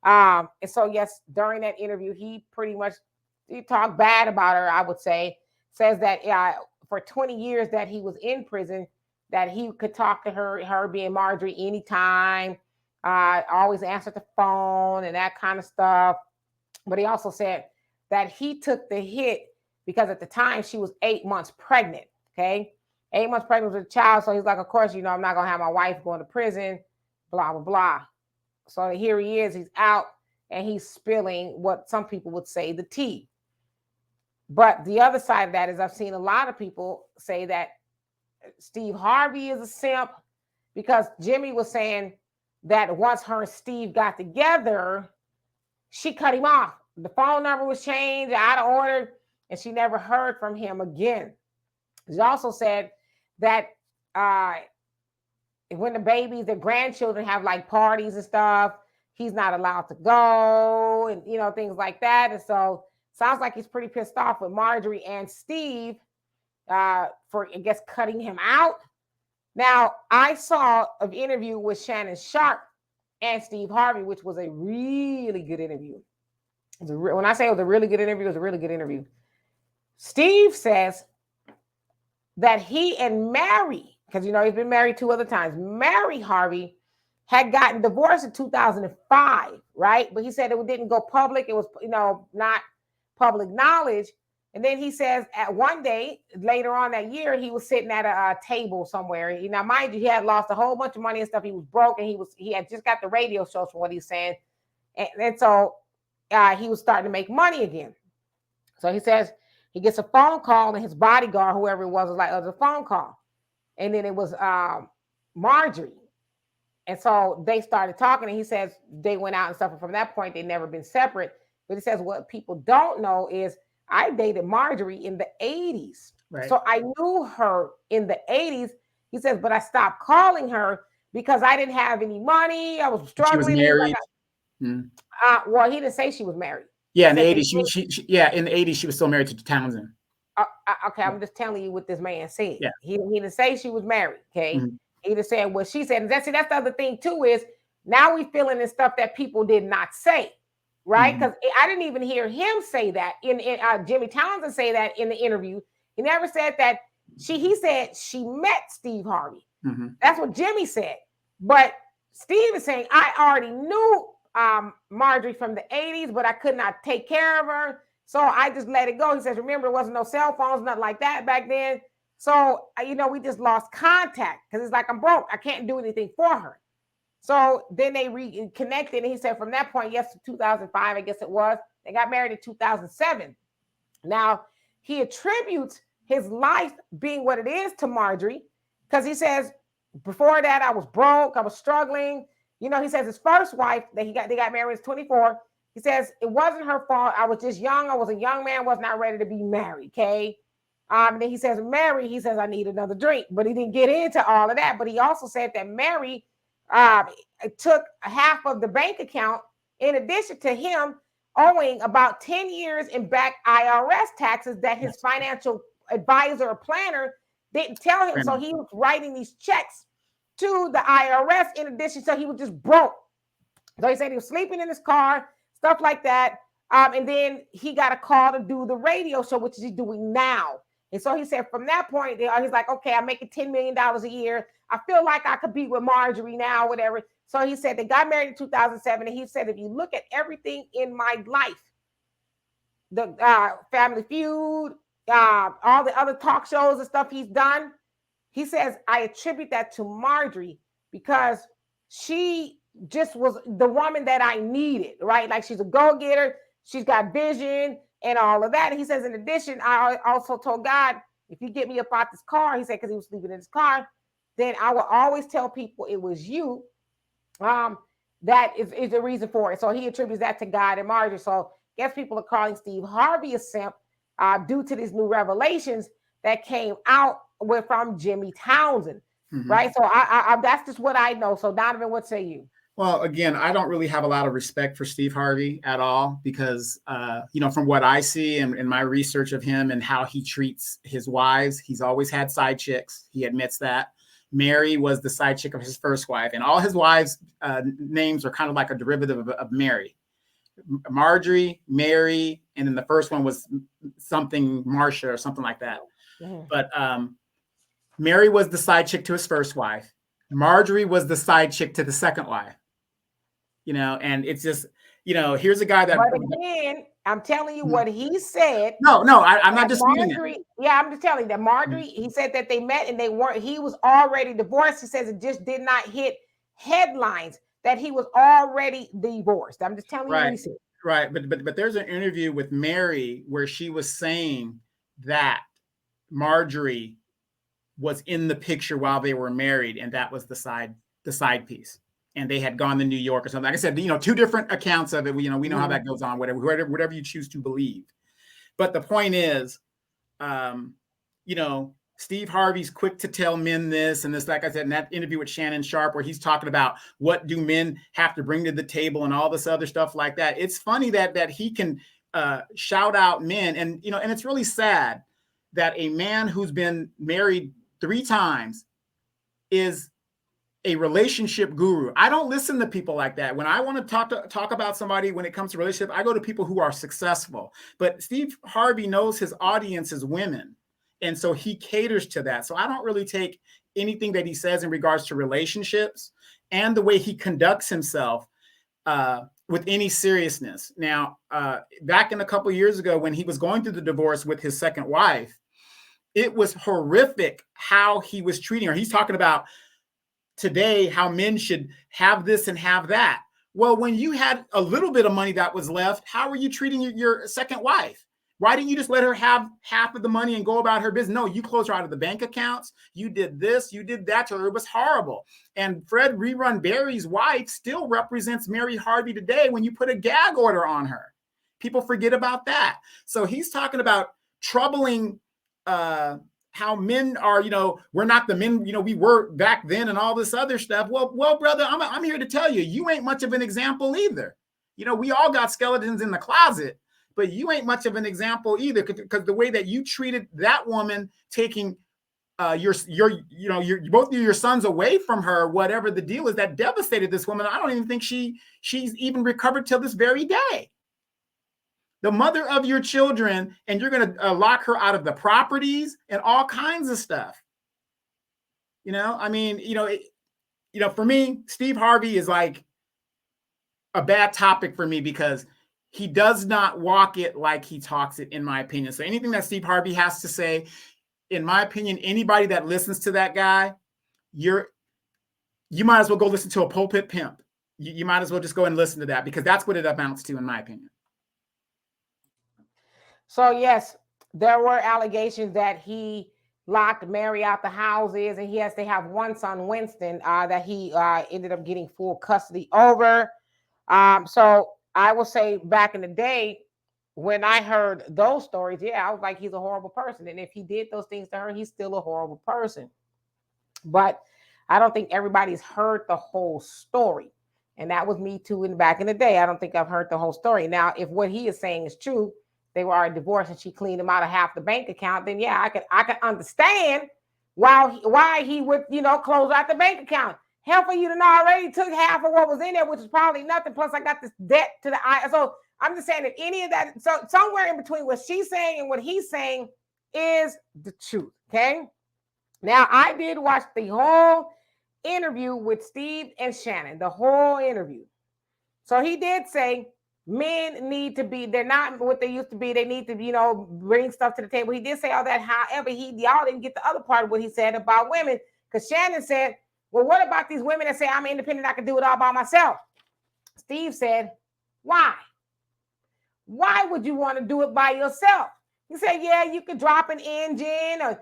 And so, yes, during that interview, he talked bad about her, I would say, says that for 20 years that he was in prison, that he could talk to her being Marjorie anytime, always answered the phone and that kind of stuff. But he also said that he took the hit because at the time she was 8 months pregnant, okay? 8 months pregnant with a child. So he's like, of course, I'm not going to have my wife going to prison, blah, blah, blah. So here he is, he's out, and he's spilling what some people would say the tea. But the other side of that is I've seen a lot of people say that Steve Harvey is a simp because Jimmy was saying that once her and Steve got together, she cut him off. The phone number was changed, out of order, and she never heard from him again. She also said that when the grandchildren have like parties and stuff, he's not allowed to go and, things like that. And so sounds like he's pretty pissed off with Marjorie and Steve for, I guess, cutting him out. Now, I saw an interview with Shannon Sharp and Steve Harvey, which was a really good interview. When I say it was a really good interview, it was a really good interview. Steve says that he and Mary, because, he's been married 2 other times, Mary Harvey had gotten divorced in 2005, right? But he said it didn't go public. It was, not public knowledge. And then he says at one day later on that year, he was sitting at a table somewhere. Now, mind you, he had lost a whole bunch of money and stuff. He was broke, and he had just got the radio shows from what he's saying. And so he was starting to make money again. So he says he gets a phone call, and his bodyguard, whoever it was like, it was a phone call. And then it was Marjorie. And so they started talking, and he says they went out and stuff. And from that point, they'd never been separate. But he says what people don't know is I dated Marjorie in the 80s. Right. So I knew her in the 80s. He says, but I stopped calling her because I didn't have any money. I was struggling. She was married. Well, he didn't say she was married. Yeah, in the 80s. In the 80s, she was still married to Townsend. Okay, I'm just telling you what this man said. Yeah. He didn't say she was married, okay? Mm-hmm. He just said what she said. And that's the other thing, too, is now we feeling in stuff that people did not say. Right? Because I didn't even hear him say that in Jimmy Townsend say that in the interview. He never said that he said she met Steve Harvey. Mm-hmm. That's what Jimmy said. But Steve is saying, I already knew Marjorie from the 80s, but I could not take care of her. So I just let it go. He says, remember, there wasn't no cell phones, nothing like that back then. So, we just lost contact because it's like, I'm broke. I can't do anything for her. So then they reconnected, and he said from that point, 2005, I guess it was, they got married in 2007. Now, he attributes his life being what it is to Marjorie because he says, before that, I was broke, I was struggling. He says his first wife that they got married was 24. He says it wasn't her fault. I was just young. I was a young man, was not ready to be married, okay? And then he says, Mary, he says, I need another drink. But he didn't get into all of that. But he also said that Mary took half of the bank account in addition to him owing about 10 years in back IRS taxes that his financial advisor or planner didn't tell him. So he was writing these checks to the IRS in addition. So he was just broke. So he said he was sleeping in his car, stuff like that. And then he got a call to do the radio show, which he's doing now. And so he said from that point, he's like, okay, I'm making $10 million a year. I feel like I could be with Marjorie now, whatever. So he said they got married in 2007. And he said, if you look at everything in my life, the Family Feud, all the other talk shows and stuff he's done. He says, I attribute that to Marjorie because she just was the woman that I needed, right? Like she's a go-getter, she's got vision and all of that. And he says, in addition, I also told God, if you get me up out this car, he said, because he was sleeping in his car, then I will always tell people it was you. That is the reason for it. So he attributes that to God and Marjorie. So I guess people are calling Steve Harvey a simp due to these new revelations that came out from Jimmy Townsend, right? So I that's just what I know. So Donovan, what say you? Well, again, I don't really have a lot of respect for Steve Harvey at all because, from what I see and my research of him and how he treats his wives, he's always had side chicks. He admits that. Mary was the side chick of his first wife, and all his wives' names are kind of like a derivative of Mary. Marjorie, Mary, and then the first one was something Marcia or something like that. But Mary was the side chick to his first wife. Marjorie was the side chick to the second wife. And it's just, here's a guy that. But again, I'm telling you what he said. No, I'm not disputing Marjorie. Yeah, I'm just telling you that Marjorie. He said that they met and they weren't. He was already divorced. He says it just did not hit headlines that he was already divorced. I'm just telling you what he said. Right, but there's an interview with Mary where she was saying that Marjorie was in the picture while they were married, and that was the side piece. And they had gone to New York or something. Like I said, two different accounts of it. We know how that goes on, whatever you choose to believe. But the point is, Steve Harvey's quick to tell men this and this, like I said, in that interview with Shannon Sharpe, where he's talking about what do men have to bring to the table and all this other stuff like that. It's funny that he can shout out men. And it's really sad that a man who's been married 3 times is a relationship guru. I don't listen to people like that. When I want to talk about somebody when it comes to relationship, I go to people who are successful. But Steve Harvey knows his audience is women. And so he caters to that. So I don't really take anything that he says in regards to relationships and the way he conducts himself with any seriousness. Now, back in a couple of years ago, when he was going through the divorce with his second wife, it was horrific how he was treating her. He's talking about today how men should have this and have that. Well, when you had a little bit of money that was left, how were you treating your second wife? Why didn't you just let her have half of the money and go about her business? No, you closed her out of the bank accounts. You did this, you did that to her. It was horrible. And Fred Rerun Barry's wife still represents Mary Harvey today when you put a gag order on her. People forget about that. So he's talking about troubling how men are, we're not the men, we were back then and all this other stuff. Well, brother, I'm here to tell you, you ain't much of an example either. We all got skeletons in the closet, but you ain't much of an example either, because the way that you treated that woman, taking your both of your sons away from her, whatever the deal is, that devastated this woman. I don't even think she's even recovered till this very day. The mother of your children, and you're going to lock her out of the properties and all kinds of stuff. For me, Steve Harvey is like a bad topic for me because he does not walk it like he talks it, in my opinion. So anything that Steve Harvey has to say, in my opinion, anybody that listens to that guy, you might as well go listen to a pulpit pimp. You might as well just go and listen to that, because that's what it amounts to, in my opinion. So yes, there were allegations that he locked Mary out the houses, and they have one son, Winston, that he ended up getting full custody over. So I will say, back in the day, when I heard those stories, I was like, he's a horrible person. And if he did those things to her, he's still a horrible person. But I don't think everybody's heard the whole story. And that was me too back in the day. I don't think I've heard the whole story. Now, if what he is saying is true, they were divorced and she cleaned him out of half the bank account, then I could understand why he would, close out the bank account. Hell, for you to know, I already took half of what was in there, which is probably nothing. Plus, I got this debt to the eye. So I'm just saying that any of that, so somewhere in between what she's saying and what he's saying is the truth. Okay. Now, I did watch the whole interview with Steve and Shannon, the whole interview. So he did say Men need to be, they're not what they used to be. They need to, bring stuff to the table. He did say all that. However, y'all didn't get the other part of what he said about women. Because Shannon said, well, what about these women that say, I'm independent, I can do it all by myself? Steve said, why? Why would you want to do it by yourself? He said, yeah, you could drop an engine or,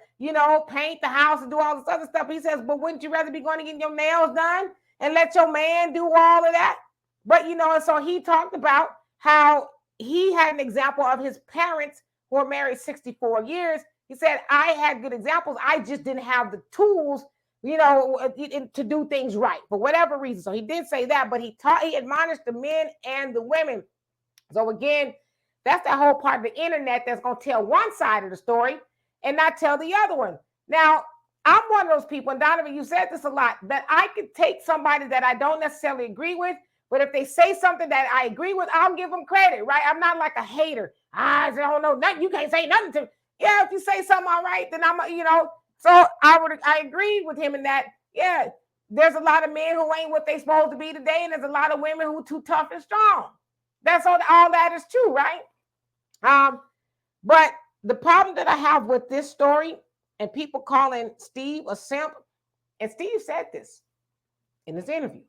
paint the house and do all this other stuff. He says, but wouldn't you rather be going to get your nails done and let your man do all of that? But, so he talked about how he had an example of his parents who were married 64 years. He said, I had good examples. I just didn't have the tools, to do things right for whatever reason. So he did say that, but he admonished the men and the women. So again, that's that whole part of the internet that's going to tell one side of the story and not tell the other one. Now, I'm one of those people, and Donovan, you said this a lot, that I could take somebody that I don't necessarily agree with, but if they say something that I agree with, I'll give them credit, right? I'm not like a hater. I don't know nothing. You can't say nothing to me. Yeah, if you say something all right, then I'm, So I agree with him in that, yeah, there's a lot of men who ain't what they supposed to be today, and there's a lot of women who are too tough and strong. That's all that is true, right? But the problem that I have with this story and people calling Steve a simp, and Steve said this in this interview.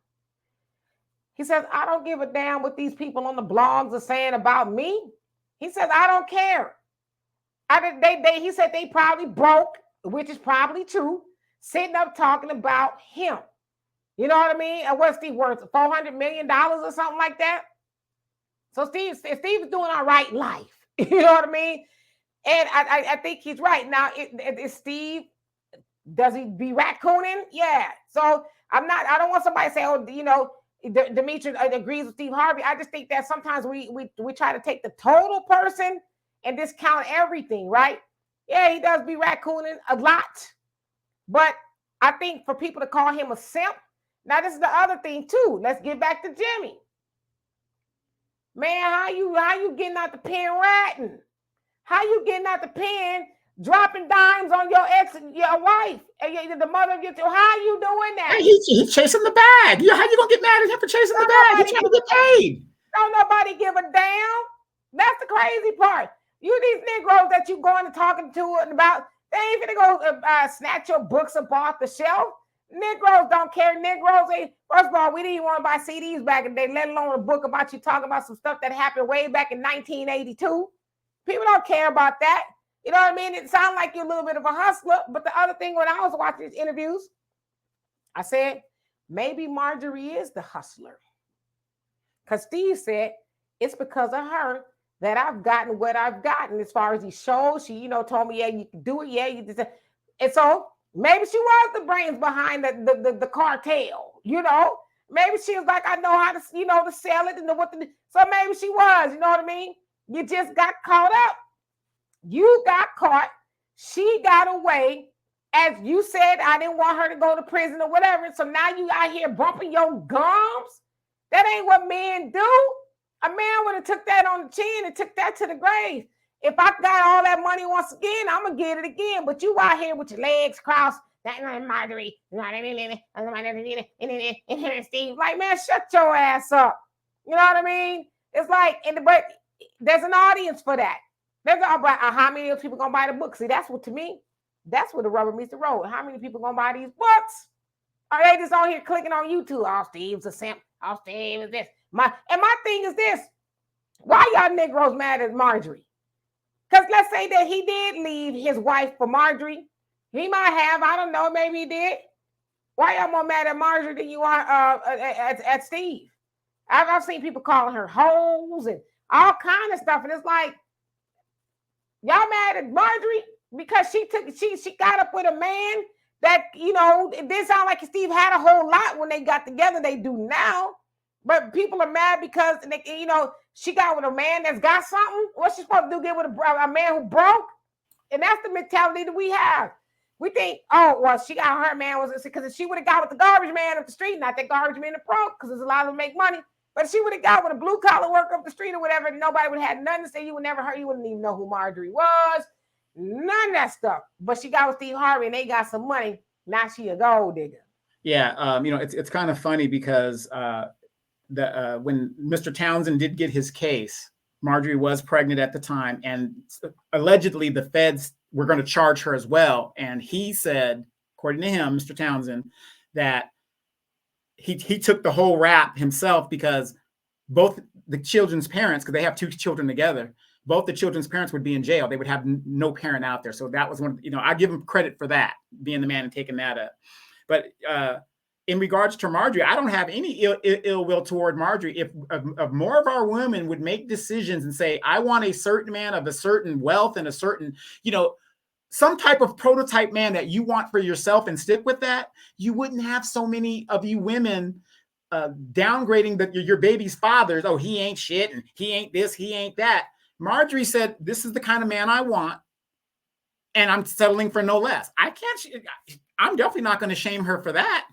He says, I don't give a damn what these people on the blogs are saying about me. He says, I don't care. He said they probably broke, which is probably true, sitting up talking about him. You know what I mean? And what's Steve worth? $400 million or something like that? So Steve is doing all right in life. You know what I mean? And I think he's right. Now, is Steve, does he be raccooning? Yeah. So I don't want somebody to say, oh, Demetra agrees with Steve Harvey. I just think that sometimes we try to take the total person and discount everything, right? Yeah, he does be raccooning a lot. But I think for people to call him a simp, now this is the other thing too. Let's get back to Jimmy. Man, how you getting out the pen ratting? How you getting out the pen, dropping dimes on your wife, the mother of your child? How you doing that? He's chasing the bag. How you gonna get mad at him for chasing the bag? He's trying to get paid. Don't nobody give a damn. That's the crazy part. You these Negroes that you going and talking to about, they ain't gonna go snatch your books up off the shelf. Negroes don't care. Negroes, first of all, we didn't even want to buy CDs back in the day, let alone a book about you talking about some stuff that happened way back in 1982. People don't care about that. You know what I mean? It sounds like you're a little bit of a hustler. But the other thing, when I was watching these interviews, I said, maybe Marjorie is the hustler. Because Steve said, it's because of her that I've gotten what I've gotten as far as these shows. She, told me, yeah, you can do it. Yeah, you did. And so maybe she was the brains behind the cartel, Maybe she was like, I know how to, to sell it and what to do. So maybe she was, you know what I mean? You just got caught up. You got caught. She got away. As you said, I didn't want her to go to prison or whatever. So now you out here bumping your gums. That ain't what men do. A man would have took that on the chin and took that to the grave. If I got all that money once again, I'm going to get it again. But you out here with your legs crossed. That Marjorie. Steve, like, man, shut your ass up. You know what I mean? It's like, but there's an audience for that. There's how many people gonna buy the book? See, that's what, to me, that's where the rubber meets the road. How many people gonna buy these books? Are they just on here clicking on YouTube? Oh, Steve's a simp. Oh, Steve is this. My thing is this. Why y'all Negroes mad at Marjorie? Because let's say that he did leave his wife for Marjorie. He might have, I don't know, maybe he did. Why y'all more mad at Marjorie than you are at Steve? I've seen people calling her hoes and all kind of stuff. And it's like, y'all mad at Marjorie because she got up with a man that, it didn't sound like Steve had a whole lot when they got together. They do now. But people are mad because, she got with a man that's got something. What's she supposed to do? Get with a man who broke? And that's the mentality that we have. We think, oh, well, she got her man was because if she would have got with the garbage man up the street, not that garbage man broke, because there's a lot of them make money. But if she would have got with a blue collar worker up the street or whatever, nobody would have had nothing to say. You would never heard. You wouldn't even know who Marjorie was. None of that stuff. But she got with Steve Harvey and they got some money. Now she a gold digger. Yeah, it's kind of funny because when Mr. Townsend did get his case, Marjorie was pregnant at the time, and allegedly the feds were going to charge her as well. And he said, according to him, Mr. Townsend, that he took the whole rap himself because both the children's parents, because they have two children together, both the children's parents would be in jail. They would have no parent out there. So that was one, I give him credit for that, being the man and taking that up. But in regards to Marjorie, I don't have any ill will toward Marjorie. If more of our women would make decisions and say, I want a certain man of a certain wealth and a certain, some type of prototype man that you want for yourself and stick with that, you wouldn't have so many of you women downgrading your baby's fathers. Oh, he ain't shit, and he ain't this, he ain't that. Marjorie said, this is the kind of man I want, and I'm settling for no less. I'm definitely not going to shame her for that.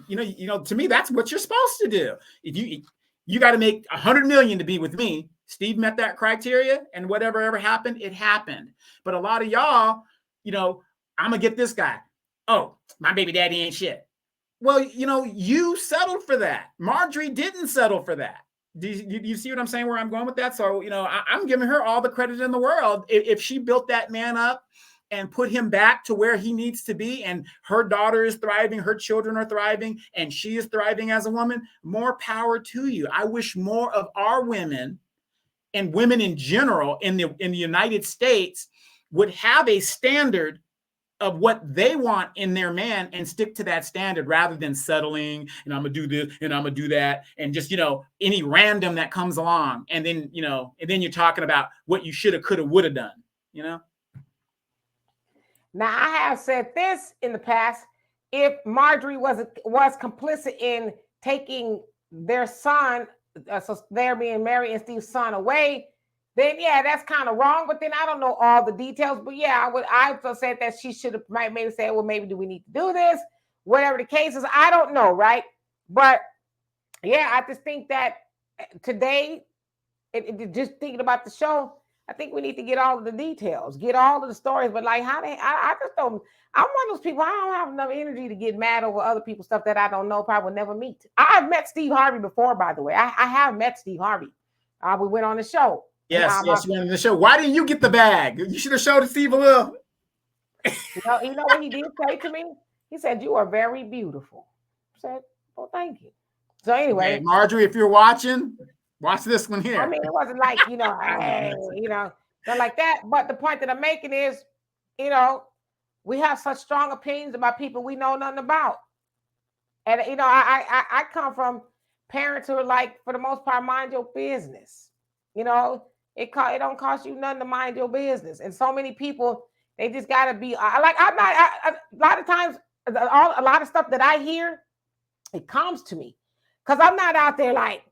To me, that's what you're supposed to do. If you got to make 100 million to be with me. Steve met that criteria, and whatever ever happened, it happened. But a lot of y'all, I'm gonna get this guy. Oh, my baby daddy ain't shit. Well, you settled for that. Marjorie didn't settle for that. Do you see what I'm saying, where I'm going with that? So, I'm giving her all the credit in the world. If she built that man up and put him back to where he needs to be, and her daughter is thriving, her children are thriving, and she is thriving as a woman, more power to you. I wish more of our women and women in general in the United States would have a standard of what they want in their man and stick to that standard rather than settling, and I'm gonna do this and I'm gonna do that, and just any random that comes along, and then you're talking about what you shoulda, coulda, woulda done. Now, I have said this in the past: if Marjorie was complicit in taking their son, so they're being Mary and Steve's son, away, then yeah, that's kind of wrong. But then I don't know all the details. But yeah, I also said that she should have maybe said, well, maybe do we need to do this? Whatever the case is, I don't know, right? But yeah, I just think that today, just thinking about the show, I think we need to get all of the details, get all of the stories. But like I just don't. I'm one of those people. I don't have enough energy to get mad over other people's stuff that I don't know, probably will never meet. I've met Steve Harvey before, by the way. I have met Steve Harvey. We went on the show. Yes, you went on the show. Why didn't you get the bag? You should have showed Steve a little. You know what he did say to me? He said, "You are very beautiful." I said, "Well, thank you." So anyway, okay, Marjorie, if you're watching, watch this one here. I mean, it wasn't like hey, not like that. But the point that I'm making is, we have such strong opinions about people we know nothing about, and I come from parents who are like, for the most part, mind your business. It don't cost you nothing to mind your business, and so many people, they just got to be like, a lot of times, a lot of stuff that I hear, it comes to me because I'm not out there like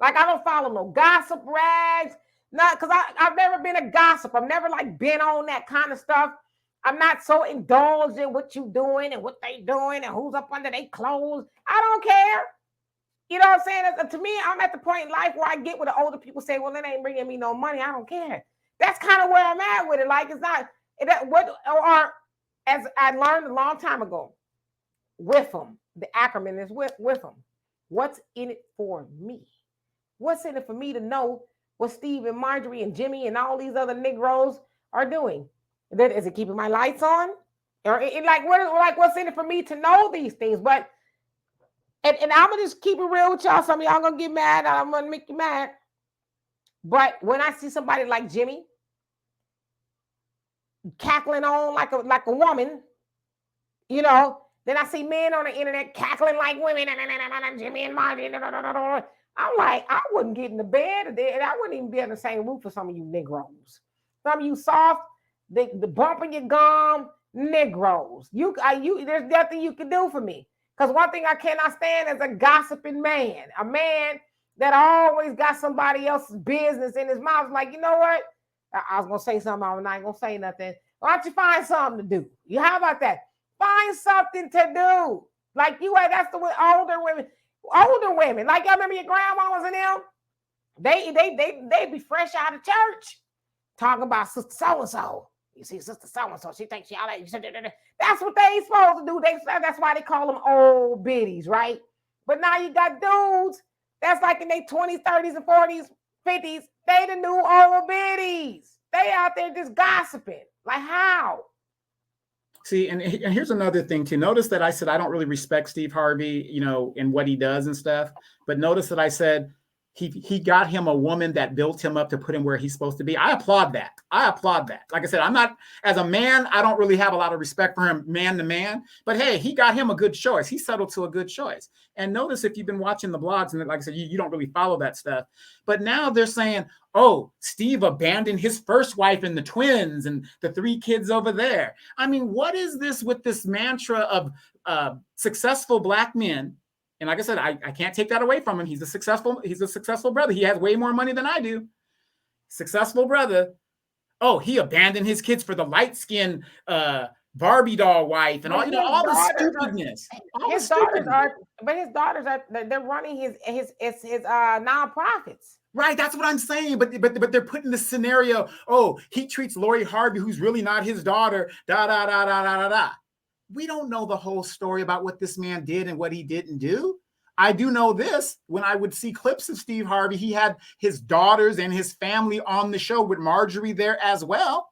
I don't follow no gossip rags, not because I've never been a gossip. I've never been on that kind of stuff. I'm not so indulged in what you doing and what they doing and who's up under their clothes. I don't care. You know what I'm saying? To me, I'm at the point in life where I get where the older people say, well, it ain't bringing me no money. I don't care. That's kind of where I'm at with it. It's not, as I learned a long time ago, with them, the acronym is with them. What's in it for me? What's in it for me to know what Steve and Marjorie and Jimmy and all these other Negroes are doing? Is it keeping my lights on? Or what's in it for me to know these things? But And I'm gonna just keep it real with y'all. Some of y'all gonna get mad. I'm gonna make you mad. But when I see somebody like Jimmy cackling on like a woman, then I see men on the internet cackling like women. Jimmy and Marjorie. I'm like, I wouldn't get in the bed, and I wouldn't even be in the same roof for some of you Negroes. Some of you soft, the bumping your gum Negroes. There's nothing you can do for me. Because one thing I cannot stand is a gossiping man, a man that always got somebody else's business in his mouth. Like, you know what? I was going to say something. I'm not going to say nothing. Why don't you find something to do? How about that? Find something to do. Like that's the way older women. Like, y'all remember your grandmamas and them? They be fresh out of church talking about sister so-and-so. You see, sister so-and-so, she thinks she all that. That's what they supposed to do. That's why they call them old biddies, right? But now you got dudes like in their 20s, 30s, and 40s, 50s, they the new old biddies. They out there just gossiping. Like how? See, and here's another thing too. Notice that I said I don't really respect Steve Harvey, you know, in what he does and stuff. But notice that I said he got him a woman that built him up to put him where he's supposed to be. I applaud that. I applaud that. Like I said, I'm not, as a man, I don't really have a lot of respect for him man to man. But hey, he got him a good choice. He settled to a good choice. And notice if you've been watching the blogs, and like I said, you don't really follow that stuff. But now they're saying, oh, Steve abandoned his first wife and the twins and the 3 kids over there. I mean, what is this with this mantra of successful Black men? And like I said, I can't take that away from him. He's a successful brother. He has way more money than I do. Successful brother. Oh, he abandoned his kids for the light-skinned Barbie doll wife and all, you know, all the stupidness. His daughters are they're running his nonprofits. Right, that's what I'm saying. But they're putting this scenario. Oh, he treats Lori Harvey, who's really not his daughter. Da da da da da da da. We don't know the whole story about what this man did and what he didn't do. I do know this. When I would see clips of Steve Harvey, he had his daughters and his family on the show with Marjorie there as well.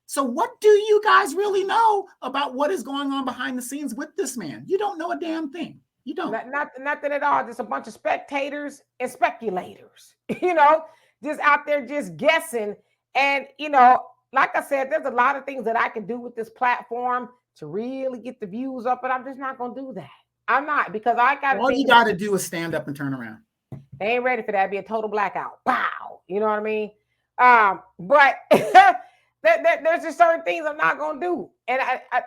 So what do you guys really know about what is going on behind the scenes with this man? You don't know a damn thing. You don't. Nothing at all. Just a bunch of spectators and speculators, you know, just out there just guessing. And, you know, like I said, there's a lot of things that I can do with this platform to really get the views up, but I'm just not going to do that. I'm not, because I got to. All you got to do is stand up and turn around. They ain't ready for that. It'd be a total blackout. Wow. You know what I mean? But there's just certain things I'm not going to do. And I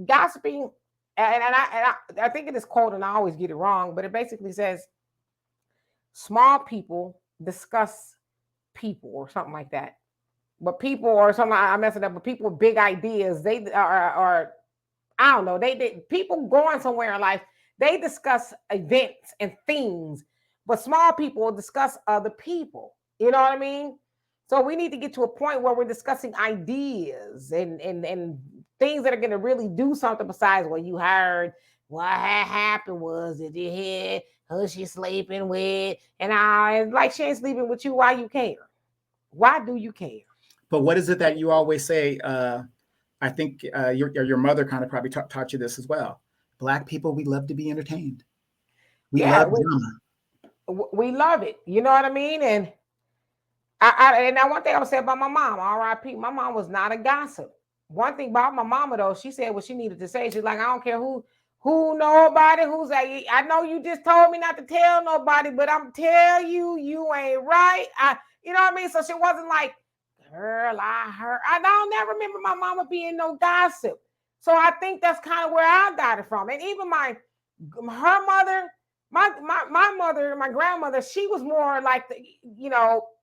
gossiping, and I think of this quote, and I always get it wrong, but it basically says, small people discuss people or something like that. But people, or something, I mess it up, but people with big ideas, they are I don't know, they people going somewhere in life, they discuss events and things, but small people will discuss other people. You know what I mean? So we need to get to a point where we're discussing ideas and things that are going to really do something besides what you heard. What had happened was that you had who she's sleeping with, and like she ain't sleeping with you. Why you care? Why do you care? But what is it that you always say? I think your mother kind of probably taught you this as well. Black people, we love to be entertained. We love drama. We love it. You know what I mean? And and now one thing I would say about my mom, R.I.P. My mom was not a gossip. One thing about my mama though, she said what she needed to say. She's like, I don't care who know about it, who's like, I know you just told me not to tell nobody, but I'm telling you, you ain't right. You know what I mean? So she wasn't like, girl, I heard. I don't never remember my mama being no gossip. So I think that's kind of where I got it from. And even her mother, my mother, my grandmother, she was more like,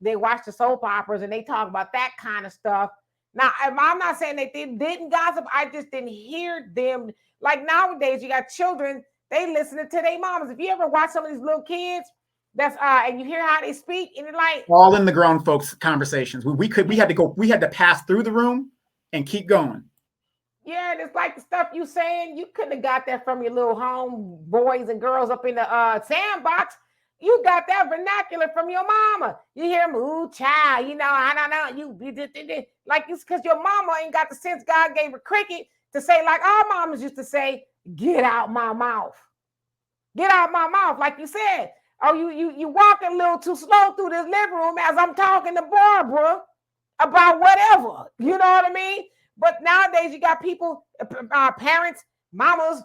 they watch the soap operas and they talk about that kind of stuff. Now, I'm not saying that they didn't gossip. I just didn't hear them. Like nowadays, you got children, they listening to their mamas. If you ever watch some of these little kids, that's and you hear how they speak, and it's like all in the grown folks conversations. We had to pass through the room and keep going. Yeah, it's like the stuff you saying, you couldn't have got that from your little home boys and girls up in the sandbox. You got that vernacular from your mama. You hear them, ooh, child, I don't know, you like it's because your mama ain't got the sense God gave her cricket to say, like our mamas used to say, get out my mouth. Get out my mouth, like you said. Oh, you walking a little too slow through this living room as I'm talking to Barbara about whatever. You know what I mean? But nowadays you got people, parents, mamas,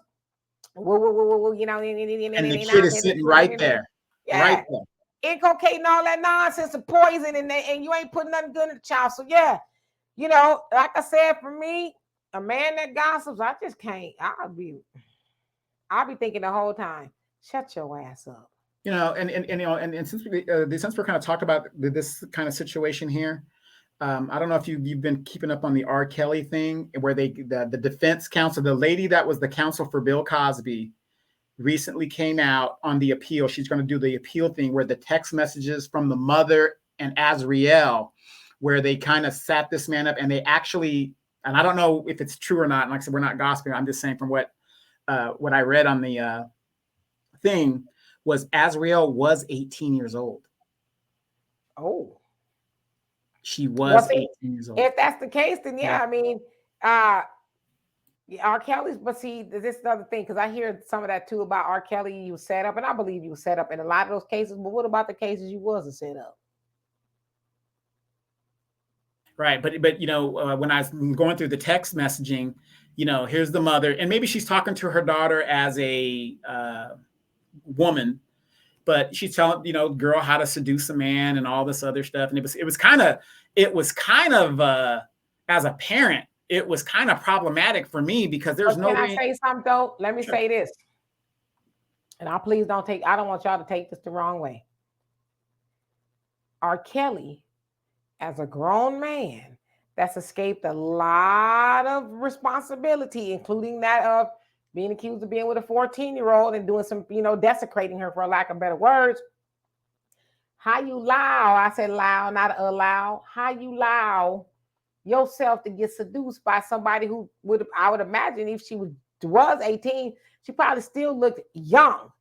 and the kid is sitting right there. Yeah. Right there. Inculcating all that nonsense and poison and you ain't putting nothing good in the child. So yeah, like I said, for me, a man that gossips, I just can't. I'll be thinking the whole time, shut your ass up. And since we're kind of talked about this kind of situation here, I don't know if you've been keeping up on the R. Kelly thing, where the defense counsel, the lady that was the counsel for Bill Cosby, recently came out on the appeal. She's going to do the appeal thing where the text messages from the mother and Azriel, where they kind of sat this man up and they actually, and I don't know if it's true or not. And like I said, we're not gossiping. I'm just saying from what I read on the thing, was Azriel was 18 years old. Oh, She was see, 18 years old. if that's the case, then yeah, Yeah. I mean, R. Kelly's, but see, this is the other thing, because I hear some of that too about R. Kelly. You was set up, and I believe you was set up in a lot of those cases. But what about the cases you wasn't set up? Right, but when I was going through the text messaging, here's the mother, and maybe she's talking to her daughter as a woman, but she's telling girl how to seduce a man and all this other stuff, and it was kind of as a parent, it was kind of problematic for me because there's no Can I way. say something though? Let me Sure. say this, and I don't want y'all to take this the wrong way. R. Kelly, as a grown man that's escaped a lot of responsibility, including that of being accused of being with a 14-year-old and doing some, desecrating her, for lack of better words. How you allow, I said allow, not allow, how you allow yourself to get seduced by somebody who I would imagine if she was 18, she probably still looked young,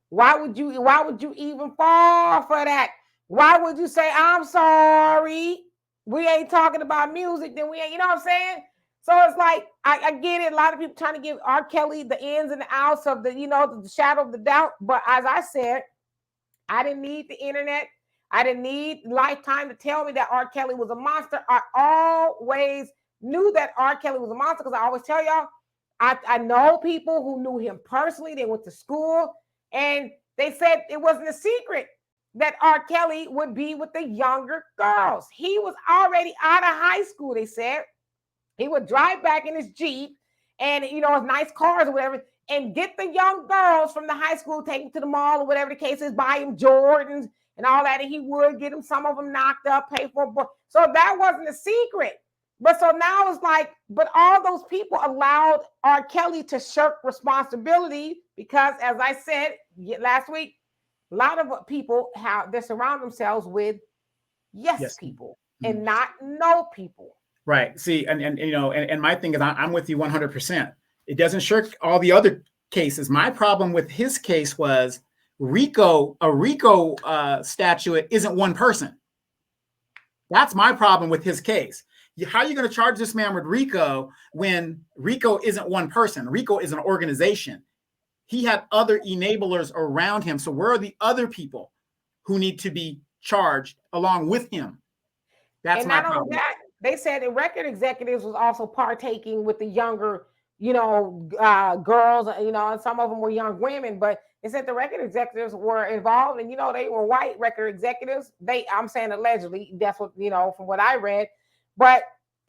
Why would you even fall for that? Why would you say, I'm sorry, we ain't talking about music, then we ain't, you know what I'm saying? So it's like, I get it. A lot of people trying to give R. Kelly the ins and the outs of the, the shadow of the doubt. But as I said, I didn't need the internet. I didn't need Lifetime to tell me that R. Kelly was a monster. I always knew that R. Kelly was a monster because I always tell y'all, I know people who knew him personally. They went to school and they said it wasn't a secret that R. Kelly would be with the younger girls. He was already out of high school, they said. He would drive back in his Jeep and, his nice cars or whatever, and get the young girls from the high school, take them to the mall or whatever the case is, buy him Jordans and all that. And he would get them, some of them knocked up, pay for a book. So that wasn't a secret. But so now it's like, but all those people allowed R. Kelly to shirk responsibility because, as I said last week, a lot of people they surround themselves with yes people and not no people. Right. See, and my thing is, I'm with you 100%. It doesn't shirk all the other cases. My problem with his case was a RICO statute isn't one person. That's my problem with his case. How are you going to charge this man with RICO when RICO isn't one person? RICO is an organization. He had other enablers around him. So where are the other people who need to be charged along with him? That's my problem. Only that, they said the record executives was also partaking with the younger, girls, and some of them were young women, but they said the record executives were involved and, they were white record executives. I'm saying allegedly, that's what, from what I read, but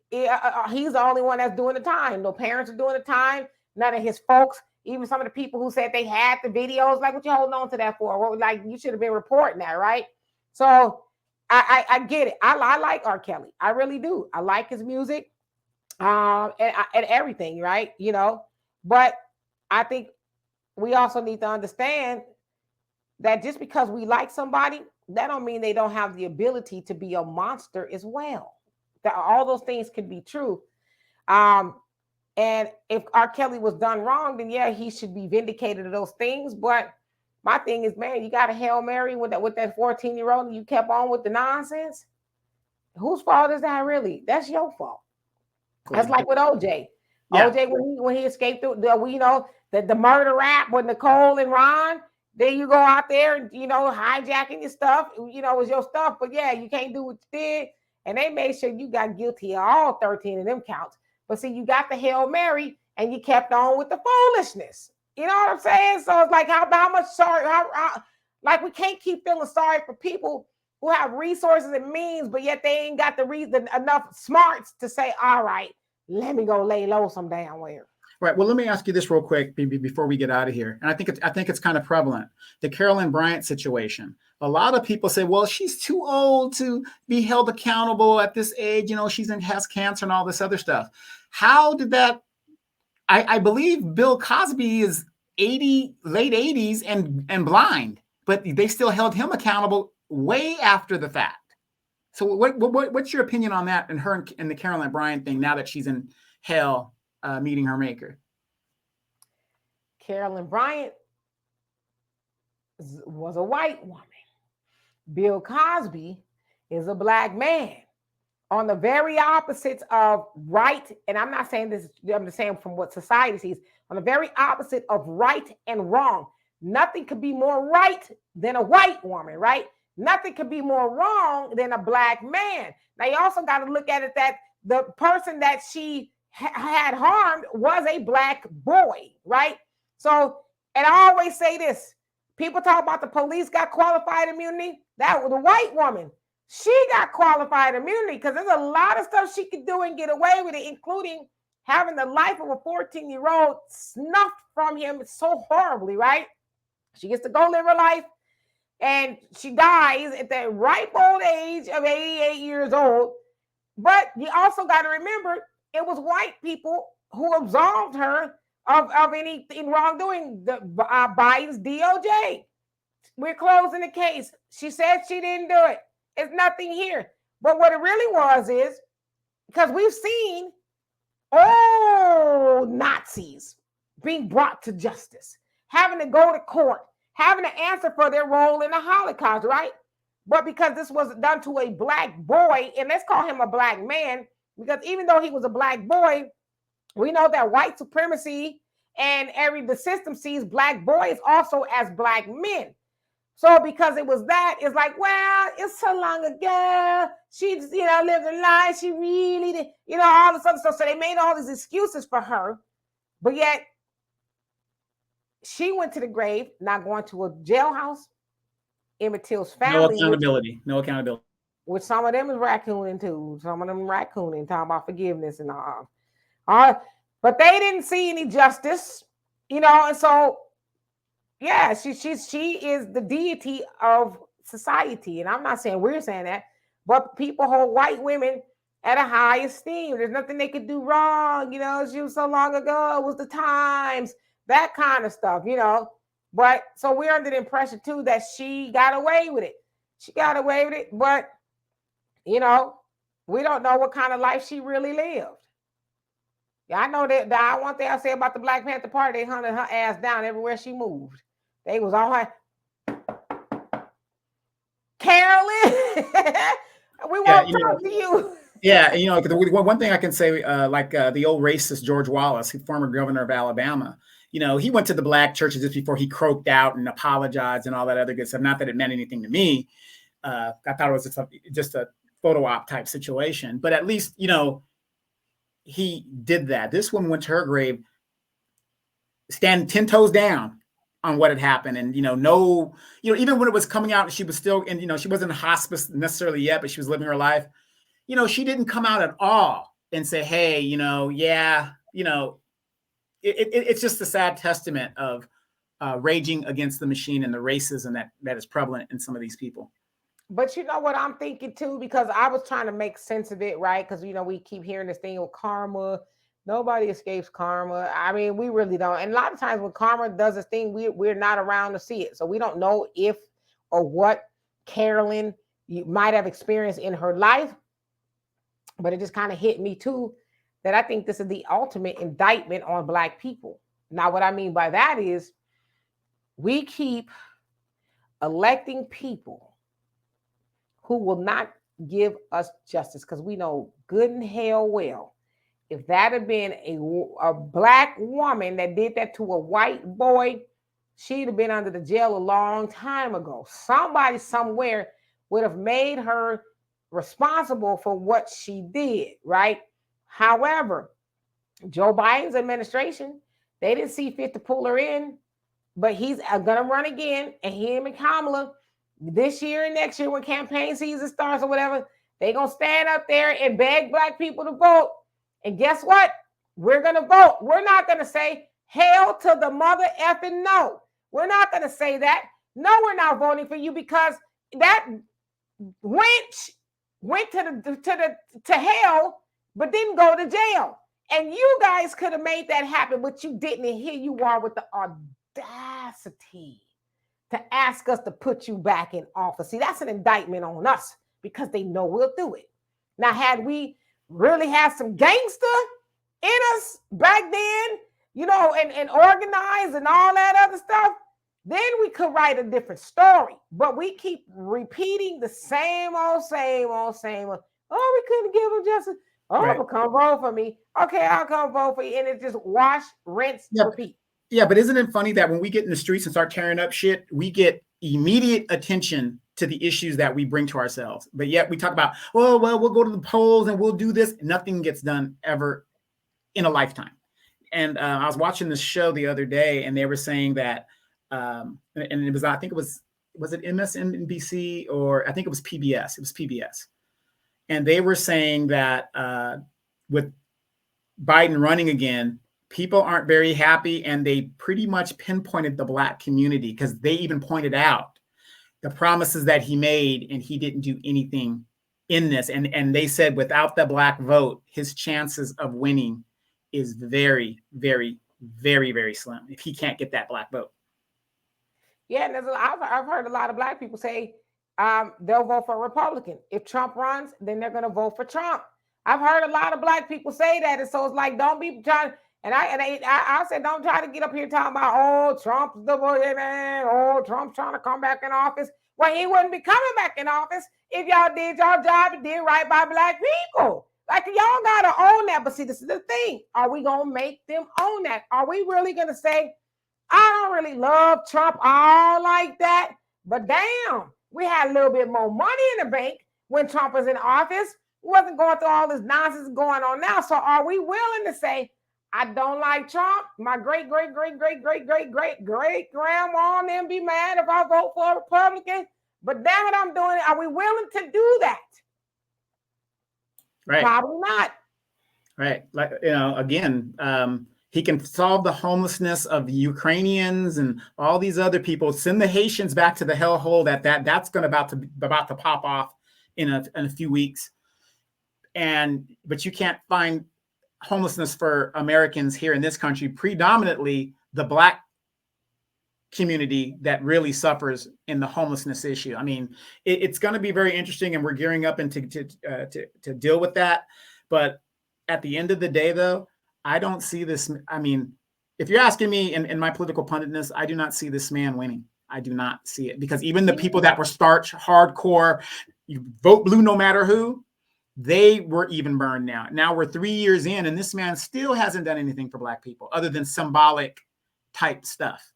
he's the only one that's doing the time. No parents are doing the time. None of his folks, even some of the people who said they had the videos, like, what you holding on to that for? Well, like, you should have been reporting that, right? So I get it. I like R. Kelly. I really do. I like his music, and everything, right? But I think we also need to understand that just because we like somebody, that don't mean they don't have the ability to be a monster as well. That all those things can be true. And if R. Kelly was done wrong, then yeah, he should be vindicated of those things. But my thing is, man, you got a Hail Mary with that 14-year-old and you kept on with the nonsense. Whose fault is that really? That's your fault. That's like with OJ. Yeah. OJ, when he escaped the murder rap with Nicole and Ron, then you go out there and, hijacking your stuff, it was your stuff. But yeah, you can't do what you did. And they made sure you got guilty of all 13 of them counts. But see, you got the Hail Mary and you kept on with the foolishness. You know what I'm saying? So it's like, how much sorry, like we can't keep feeling sorry for people who have resources and means, but yet they ain't got enough smarts to say, all right, let me go lay low some damn where. Right. Well, let me ask you this real quick before we get out of here. And I think it's kind of prevalent. The Carolyn Bryant situation. A lot of people say, well, she's too old to be held accountable at this age. Has cancer and all this other stuff. How did that? I believe Bill Cosby is late 80s and blind, but they still held him accountable way after the fact. So what's your opinion on that and her and the Carolyn Bryant thing now that she's in hell meeting her maker? Carolyn Bryant was a white woman. Bill Cosby is a black man. On the very opposites of right, and I'm not saying this, I'm just saying from what society sees, on the very opposite of right and wrong. Nothing could be more right than a white woman, right? Nothing could be more wrong than a black man. Now, you also got to look at it that the person that she had harmed was a black boy, right? So, and I always say this, people talk about the police got qualified immunity. That was a white woman. She got qualified immunity because there's a lot of stuff she could do and get away with it, including having the life of a 14-year-old snuffed from him so horribly, right? She gets to go live her life, and she dies at the ripe old age of 88 years old. But you also got to remember, it was white people who absolved her of anything wrongdoing. Biden's DOJ. We're closing the case. She said she didn't do it. It's nothing here. But what it really was is, because we've seen all Nazis being brought to justice, having to go to court, having to answer for their role in the Holocaust, right? But because this was done to a black boy, and let's call him a black man, because even though he was a black boy, we know that white supremacy and the system sees black boys also as black men. So because it was that, it's like, well, it's so long ago. She, lived a life. She really did, all this other stuff. So they made all these excuses for her. But yet, she went to the grave, not going to a jailhouse. Emmett Till's family. No accountability. Which some of them is raccooning too. Some of them raccooning, talking about forgiveness and all. But they didn't see any justice, and so, yeah, she is the deity of society. And I'm not saying we're saying that, but people hold white women at a high esteem. There's nothing they could do wrong. She was so long ago. It was the times, that kind of stuff, But so we're under the impression too that she got away with it. She got away with it, but we don't know what kind of life she really lived. Yeah, I know that one thing I say about the Black Panther Party, they hunted her ass down everywhere she moved. They was all like, Carolyn, we won't talk to you. Yeah, one thing I can say, the old racist George Wallace, former governor of Alabama, he went to the black churches just before he croaked out and apologized and all that other good stuff. Not that it meant anything to me. I thought it was just a photo op type situation. But at least, he did that. This woman went to her grave, standing 10 toes down on what had happened. And, even when it was coming out, she was still, and, she wasn't in hospice necessarily yet, but she was living her life. She didn't come out at all and say, hey, it's just a sad testament of raging against the machine and the racism that is prevalent in some of these people. But you know what I'm thinking too, because I was trying to make sense of it, right? Because, we keep hearing this thing with karma. Nobody escapes karma. I mean, we really don't. And a lot of times when karma does this thing, we're not around to see it. So we don't know if or what Carolyn might have experienced in her life. But it just kind of hit me too, that I think this is the ultimate indictment on Black people. Now, what I mean by that is we keep electing people who will not give us justice, because we know good and hell well, if that had been a Black woman that did that to a white boy, she'd have been under the jail a long time ago. Somebody somewhere would have made her responsible for what she did, right? However, Joe Biden's administration, they didn't see fit to pull her in, but he's going to run again, and him and Kamala, this year and next year when campaign season starts or whatever, they're going to stand up there and beg Black people to vote. And guess what? We're going to vote. We're not going to say, hell to the mother effing no. We're not going to say that. No, we're not voting for you, because that wench went to hell, but didn't go to jail. And you guys could have made that happen, but you didn't. And here you are with the audacity to ask us to put you back in office. See, that's an indictment on us, because they know we'll do it. Now, had we really had some gangster in us back then, and organized and all that other stuff, then we could write a different story. But we keep repeating the same old, same old, same old. Oh, we couldn't give them justice. Oh, Right. but come vote for me. Okay, I'll come vote for you. And it's just wash, rinse, Yep. repeat. Yeah, but isn't it funny that when we get in the streets and start tearing up shit, we get immediate attention to the issues that we bring to ourselves. But yet we talk about, well, we'll go to the polls and we'll do this. Nothing gets done ever in a lifetime. And I was watching this show the other day, and they were saying that, and it was, I think it was it MSNBC, or I think it was PBS. It was PBS. And they were saying that with Biden running again, people aren't very happy, and they pretty much pinpointed the Black community, because they even pointed out the promises that he made, and he didn't do anything in this. And they said without the Black vote, his chances of winning is very, very, very, very slim if he can't get that Black vote. Yeah, and I've heard a lot of Black people say they'll vote for a Republican. If Trump runs, then they're going to vote for Trump. I've heard a lot of Black people say that, and so it's like, don't be trying. And I said, don't try to get up here talking about, oh, Trump's the man. Oh, Trump's trying to come back in office. Well, he wouldn't be coming back in office if y'all did your job and did right by Black people. Like, y'all got to own that. But see, this is the thing. Are we going to make them own that? Are we really going to say, I don't really love Trump all like that, but damn, we had a little bit more money in the bank when Trump was in office. We wasn't going through all this nonsense going on now. So are we willing to say, I don't like Trump? My great grandma and them be mad if I vote for a Republican, but damn it, I'm doing it. Are we willing to do that? Right. Probably not. Right. Like, again, he can solve the homelessness of the Ukrainians and all these other people. Send the Haitians back to the hellhole that's going about to pop off in a few weeks. But you can't find homelessness for Americans here in this country, predominantly the Black community that really suffers in the homelessness issue. I mean, it's going to be very interesting, and we're gearing up to deal with that. But at the end of the day, though, I don't see this. I mean, if you're asking me in my political punditness, I do not see this man winning. I do not see it, because even the people that were starch hardcore, you vote blue no matter who, they were even burned now. Now we're 3 years in, and this man still hasn't done anything for Black people other than symbolic type stuff.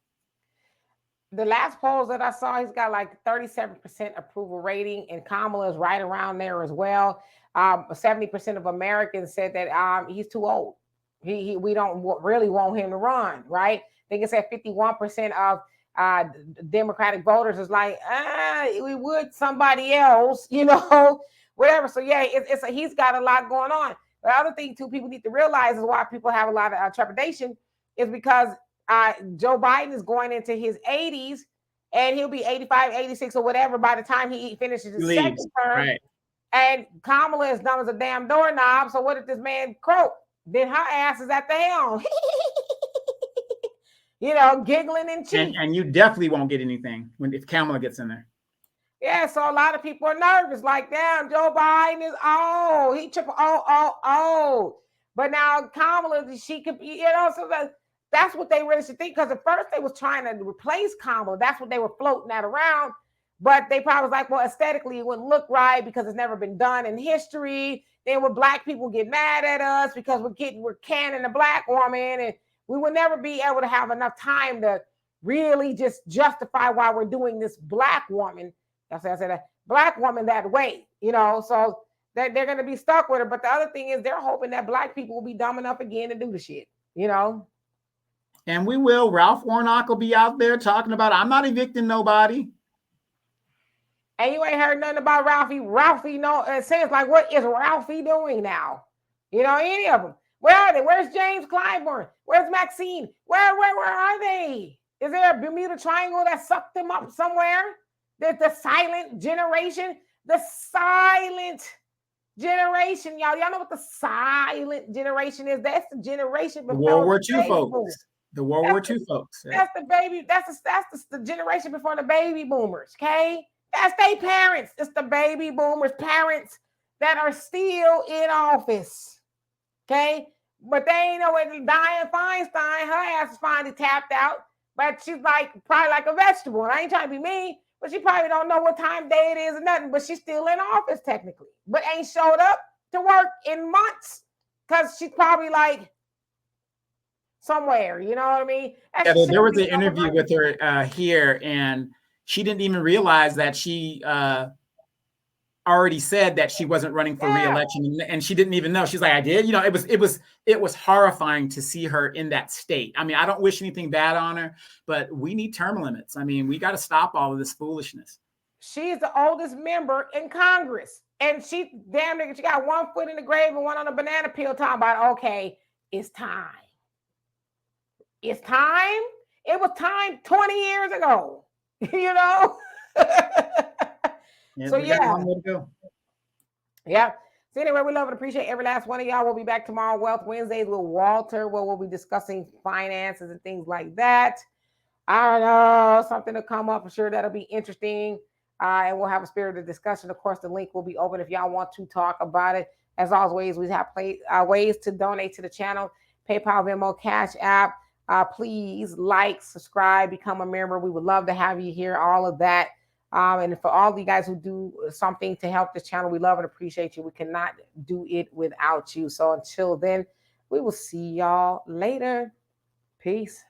The last polls that I saw, he's got like 37% approval rating, and Kamala is right around there as well. 70% of Americans said that he's too old. We don't really want him to run, right? I think it said 51% of Democratic voters is like, we would somebody else, whatever. So yeah, he's got a lot going on. The other thing too, people need to realize is why people have a lot of trepidation is because Joe Biden is going into his 80s, and he'll be 85, 86 or whatever by the time he finishes his second term. Right. And Kamala is dumb as a damn doorknob. So what if this man croak? Then her ass is at the helm. Giggling and cheating. And you definitely won't get anything if Kamala gets in there. Yeah, so a lot of people are nervous. Like, damn, Joe Biden is old. He triple old. But now Kamala, she could be, so that's what they really should think. Because at first they was trying to replace Kamala. That's what they were floating that around. But they probably was like, well, aesthetically, it wouldn't look right because it's never been done in history. Then when Black people get mad at us because we're canning a Black woman, and we will never be able to have enough time to really just justify why we're doing this Black woman. That's why I said that Black woman that way, so that they're going to be stuck with her. But the other thing is they're hoping that Black people will be dumb enough again to do the shit, And we will. Ralph Warnock will be out there talking about, I'm not evicting nobody. And you ain't heard nothing about Ralphie. Ralphie, it says like, what is Ralphie doing now? Any of them. Where are they? Where's James Clyburn? Where's Maxine? Where are they? Is there a Bermuda Triangle that sucked them up somewhere? The silent generation? The silent generation, y'all. Y'all know what the silent generation is? That's the generation before World War II folks. The World War II folks. That's the baby. That's the generation before the baby boomers, okay? That's their parents. It's the baby boomers' parents that are still in office. Okay? But they ain't know it. Dianne Feinstein, her ass is finally tapped out. but she's like probably like a vegetable. And I ain't trying to be mean, but she probably don't know what time of day it is or nothing. But she's still in office technically, but ain't showed up to work in months because she's probably like somewhere. You know what I mean? Yeah, there was an interview with her here, and she didn't even realize that she already said that she wasn't running for re-election, and she didn't even know. She's like, I did. You know, it was horrifying to see her in that state. I mean, I don't wish anything bad on her, but we need term limits. I mean, we got to stop all of this foolishness. She's the oldest member in Congress, and she damn nigga, she got one foot in the grave and one on a banana peel talking about, okay, it's time. It's time. It was time 20 years ago, you know? Yeah, so we got yeah. a long way to go. Yeah. So anyway, we love and appreciate every last one of y'all. We'll be back tomorrow, Wealth Wednesdays with Walter, where we'll be discussing finances and things like that. I don't know, something to come up. I'm sure that'll be interesting. And we'll have a spirited discussion. Of course, the link will be open if y'all want to talk about it. As always, we have ways to donate to the channel. PayPal, Venmo, Cash App. Please like, subscribe, become a member. We would love to have you here, all of that. And for all of you guys who do something to help this channel, we love and appreciate you. We cannot do it without you. So until then, we will see y'all later. Peace.